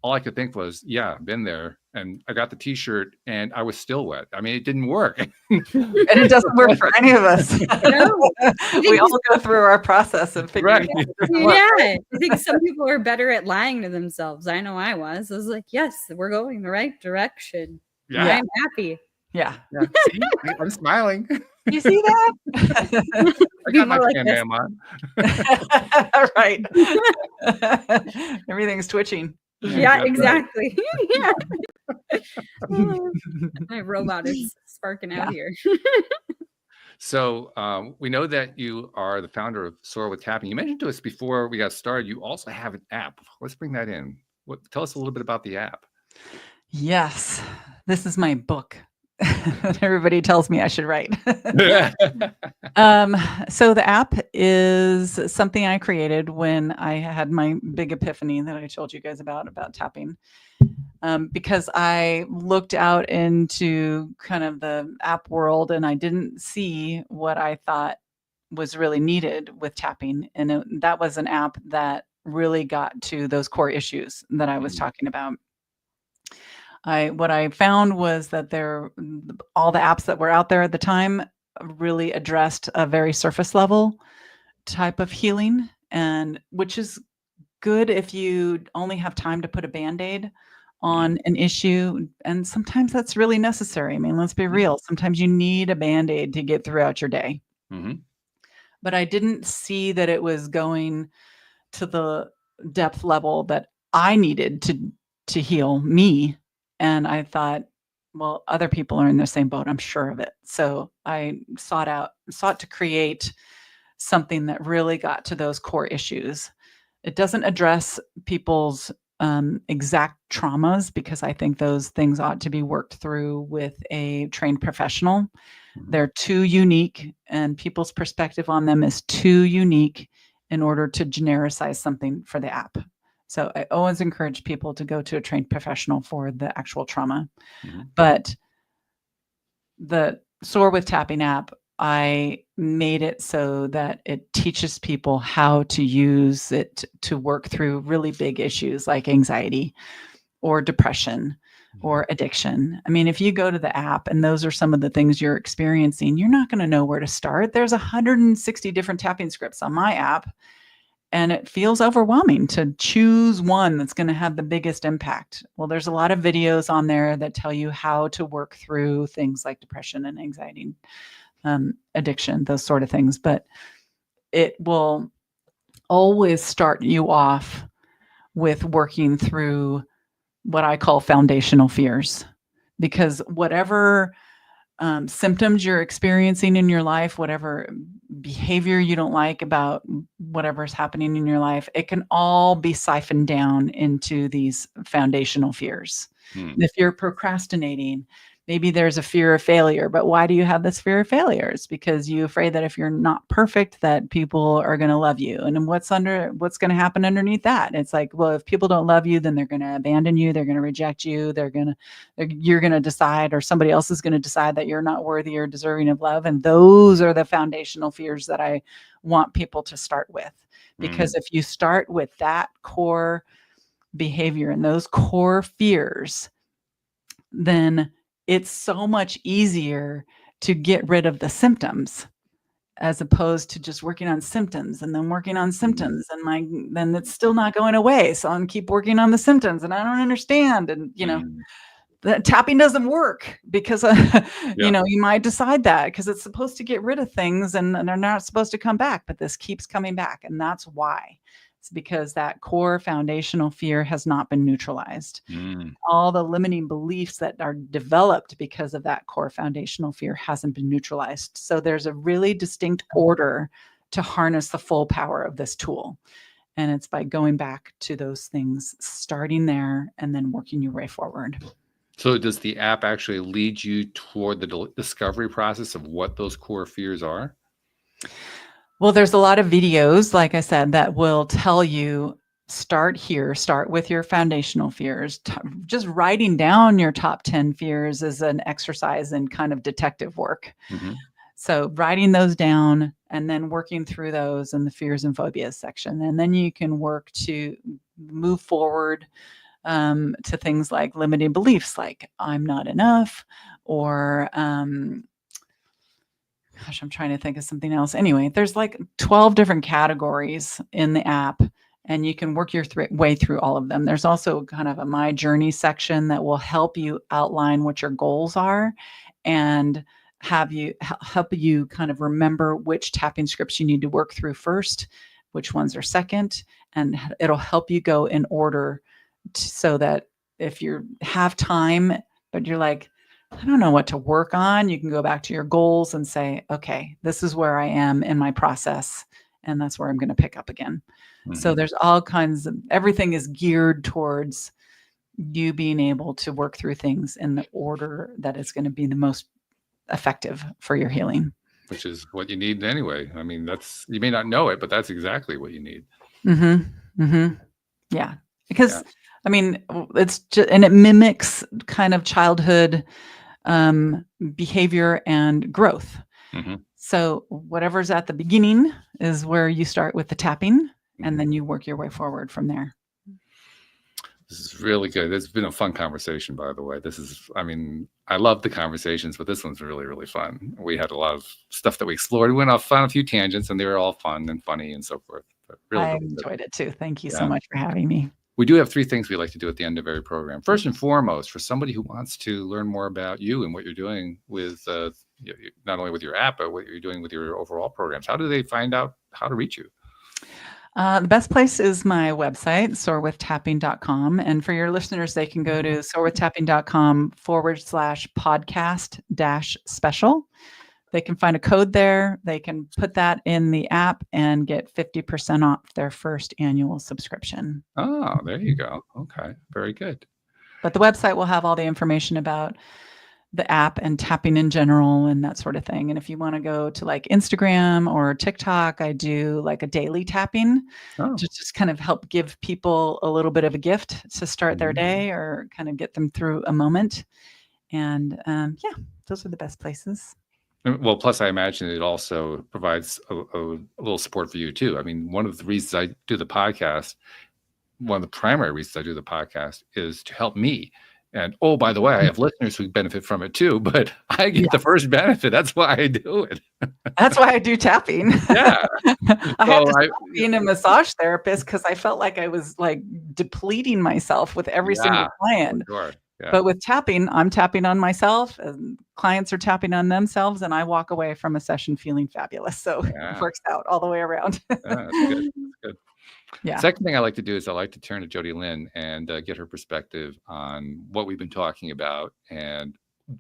all I could think was, yeah, I've been there and I got the t-shirt and I was still wet. I mean, it didn't work. And it doesn't work for any of us. No. We all go through our process of figuring out. Yeah. I think some people are better at lying to themselves. I know I was. I was like, yes, we're going the right direction. Yeah. I'm happy. Yeah. See, I'm smiling. You see that? I got my Can-Am on. Right. Everything's twitching. Yeah, exactly. Yeah. My robot is sparking out here. So we know that you are the founder of Soar with Tapping. You mentioned to us before we got started, you also have an app. Let's bring that in. Tell us a little bit about the app. Yes. This is my book. Everybody tells me I should write. So the app is something I created when I had my big epiphany that I told you guys about tapping. Because I looked out into kind of the app world and I didn't see what I thought was really needed with tapping. And that was an app that really got to those core issues that I was talking about. What I found was that all the apps that were out there at the time really addressed a very surface level type of healing, and which is good if you only have time to put a Band-Aid on an issue. And sometimes that's really necessary. I mean, let's be real. Sometimes you need a Band-Aid to get throughout your day. But I didn't see that it was going to the depth level that I needed to heal me. And I thought, well, other people are in the same boat. I'm sure of it. So I sought to create something that really got to those core issues. It doesn't address people's exact traumas because I think those things ought to be worked through with a trained professional. They're too unique and people's perspective on them is too unique in order to genericize something for the app. So I always encourage people to go to a trained professional for the actual trauma. But the Soar with Tapping app, I made it so that it teaches people how to use it to work through really big issues like anxiety or depression or addiction. I mean, if you go to the app and those are some of the things you're experiencing, you're not going to know where to start. There's 160 different tapping scripts on my app, and it feels overwhelming to choose one that's going to have the biggest impact. Well, there's a lot of videos on there that tell you how to work through things like depression and anxiety, addiction, those sort of things. But it will always start you off with working through what I call foundational fears, because whatever symptoms you're experiencing in your life, whatever behavior you don't like about whatever's happening in your life, it can all be siphoned down into these foundational fears. If you're procrastinating, maybe there's a fear of failure, but why do you have this fear of failure? It's because you're afraid that if you're not perfect, that people are going to love you. And then what's going to happen underneath that? It's like, well, if people don't love you, then they're going to abandon you. They're going to reject you. You're going to decide, or somebody else is going to decide that you're not worthy or deserving of love. And those are the foundational fears that I want people to start with. Because if you start with that core behavior and those core fears, then it's so much easier to get rid of the symptoms, as opposed to just working on symptoms and then working on symptoms, and then it's still not going away. So I'm keep working on the symptoms, and I don't understand. And that tapping doesn't work because you might decide that because it's supposed to get rid of things and they're not supposed to come back, but this keeps coming back, and that's why. It's because that core foundational fear has not been neutralized. All the limiting beliefs that are developed because of that core foundational fear hasn't been neutralized. So there's a really distinct order to harness the full power of this tool. And it's by going back to those things, starting there, and then working your way forward. So does the app actually lead you toward the discovery process of what those core fears are? Well, there's a lot of videos, like I said, that will tell you, start here, start with your foundational fears. Just writing down your top 10 fears is an exercise in kind of detective work. So writing those down and then working through those in the fears and phobias section. And then you can work to move forward to things like limiting beliefs, like I'm not enough, or gosh, I'm trying to think of something else. Anyway, there's like 12 different categories in the app, and you can work your way through all of them. There's also kind of a My Journey section that will help you outline what your goals are and help you kind of remember which tapping scripts you need to work through first, which ones are second, and it'll help you go in order so that if you have time, but you're like, I don't know what to work on, you can go back to your goals and say, okay, this is where I am in my process, and that's where I'm going to pick up again. So there's all kinds of, everything is geared towards you being able to work through things in the order that is going to be the most effective for your healing. Which is what you need anyway. I mean, you may not know it, but that's exactly what you need. Yeah. Because I mean, it's just, and it mimics kind of childhood behavior and growth. So whatever's at the beginning is where you start with the tapping, and then you work your way forward from there. This is really good. It's been a fun conversation, by the way. I love the conversations, but this one's really, really fun. We had a lot of stuff that we explored. We went off on a few tangents, and they were all fun and funny and so forth. But really, I enjoyed it too. Thank you so much for having me. We do have 3 things we like to do at the end of every program. First and foremost, for somebody who wants to learn more about you and what you're doing with not only with your app, but what you're doing with your overall programs, how do they find out how to reach you? The best place is my website, soarwithtapping.com. And for your listeners, they can go to soarwithtapping.com/podcast-special. They can find a code there. They can put that in the app and get 50% off their first annual subscription. Oh, there you go. Okay, very good. But the website will have all the information about the app and tapping in general and that sort of thing. And if you want to go to like Instagram or TikTok, I do like a daily tapping to just kind of help give people a little bit of a gift to start their day or kind of get them through a moment. And those are the best places. Well, plus I imagine it also provides a little support for you too. I mean, one of the reasons I do the podcast one of the primary reasons I do the podcast is to help me. And oh, by the way, I have listeners who benefit from it too, but I get the first benefit. That's why I do it. That's why I do tapping. Yeah. I had to stop being a massage therapist because I felt like I was like depleting myself with every single client. Sure. Yeah. But with tapping, I'm tapping on myself, and clients are tapping on themselves, and I walk away from a session feeling fabulous. So it works out all the way around. That's good. That's good. Yeah. Second thing I like to do is I like to turn to Jody Lynn and get her perspective on what we've been talking about and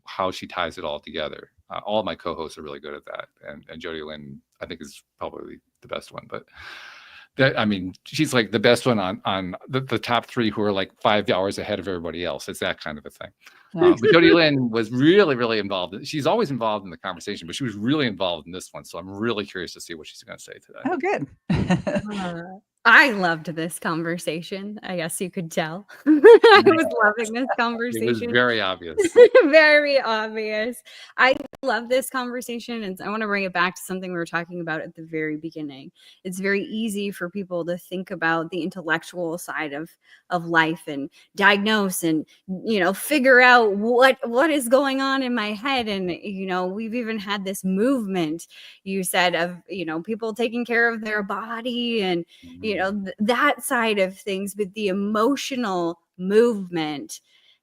how she ties it all together. All of my co-hosts are really good at that, and Jody Lynn, I think, is probably the best one. But she's like the best one on the top three who are like 5 hours ahead of everybody else. It's that kind of a thing. But Jody Lynn was really, really involved. She's always involved in the conversation, but she was really involved in this one. So I'm really curious to see what she's going to say today. Oh, good. I loved this conversation. I guess you could tell. I was loving this conversation. It was very obvious. Very obvious. I love this conversation, and I want to bring it back to something we were talking about at the very beginning. It's very easy for people to think about the intellectual side of life and diagnose and, figure out what is going on in my head. And, we've even had this movement, you said, of, people taking care of their body and, that side of things, but the emotional movement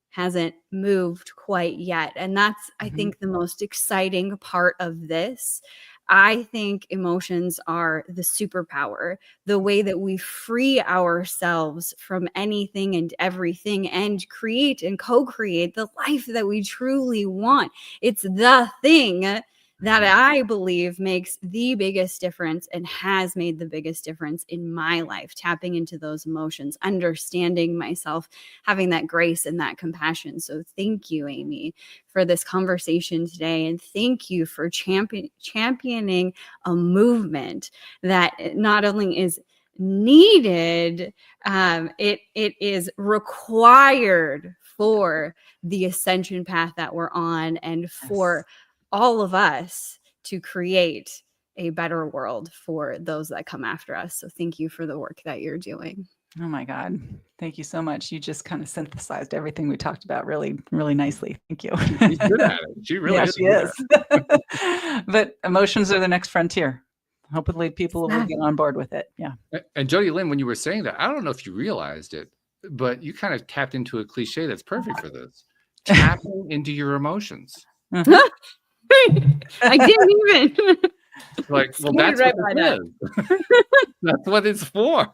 hasn't moved quite yet. And that's, I think, the most exciting part of this. I think emotions are the superpower, the way that we free ourselves from anything and everything and create and co-create the life that we truly want. It's the thing that I believe makes the biggest difference and has made the biggest difference in my life, tapping into those emotions, understanding myself, having that grace and that compassion. So thank you, Amy, for this conversation today. And thank you for championing a movement that not only is needed, it is required for the ascension path that we're on and for all of us to create a better world for those that come after us. So thank you for the work that you're doing. Oh my God. Thank you so much. You just kind of synthesized everything we talked about really, really nicely. Thank you. She's good at it. She really is. But emotions are the next frontier. Hopefully people will get on board with it. Yeah. And Jody Lynn, when you were saying that, I don't know if you realized it, but you kind of tapped into a cliche that's perfect for this. Tapping into your emotions. I didn't even. Like, well, that's what it is. That's what it's for.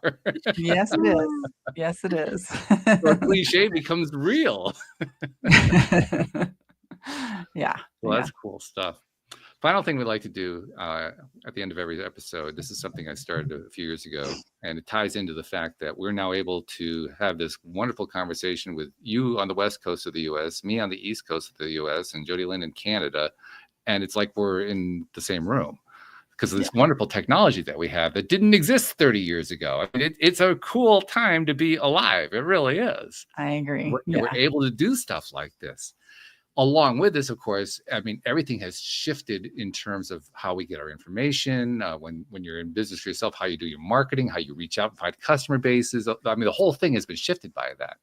Yes, it is. Yes, it is. So cliche becomes real. Yeah. Well, that's cool stuff. Final thing we like to do at the end of every episode, this is something I started a few years ago, and it ties into the fact that we're now able to have this wonderful conversation with you on the West Coast of the U.S., me on the East Coast of the U.S., and Jody Lynn in Canada. And it's like we're in the same room because of this wonderful technology that we have that didn't exist 30 years ago. I mean, it's a cool time to be alive. It really is. I agree. We're able to do stuff like this. Along with this, of course, I mean, everything has shifted in terms of how we get our information. When you're in business for yourself, how you do your marketing, how you reach out and find customer bases. I mean, the whole thing has been shifted by that.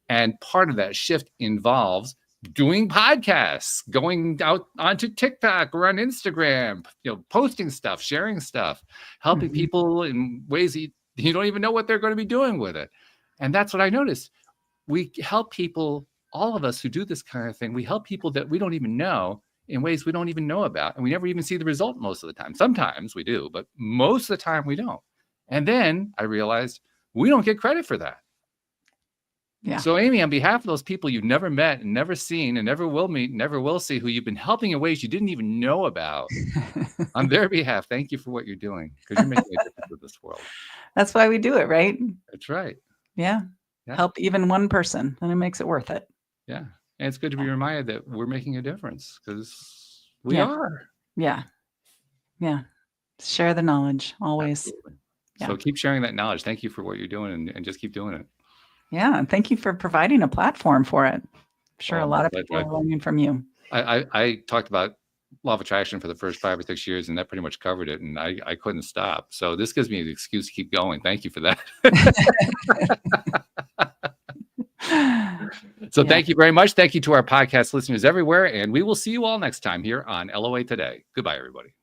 And part of that shift involves doing podcasts, going out onto TikTok or on Instagram, posting stuff, sharing stuff, helping people in ways that you don't even know what they're going to be doing with it. And that's what I noticed. We help people, all of us who do this kind of thing, we help people that we don't even know in ways we don't even know about. And we never even see the result most of the time. Sometimes we do, but most of the time we don't. And then I realized we don't get credit for that. Yeah. So Amy, on behalf of those people you've never met and never seen and never will meet, never will see, who you've been helping in ways you didn't even know about, on their behalf, thank you for what you're doing, because you're making a difference with this world. That's why we do it, right? That's right. Yeah. Help even one person, and it makes it worth it. Yeah. And it's good to be reminded that we're making a difference, because we are. Yeah. Yeah. Share the knowledge always. Yeah. So keep sharing that knowledge. Thank you for what you're doing, and just keep doing it. Yeah. And thank you for providing a platform for it. I'm sure a lot of people are learning from you. I talked about law of attraction for the first 5 or 6 years, and that pretty much covered it. And I couldn't stop. So this gives me an excuse to keep going. Thank you for that. So thank you very much. Thank you to our podcast listeners everywhere. And we will see you all next time here on LOA Today. Goodbye, everybody.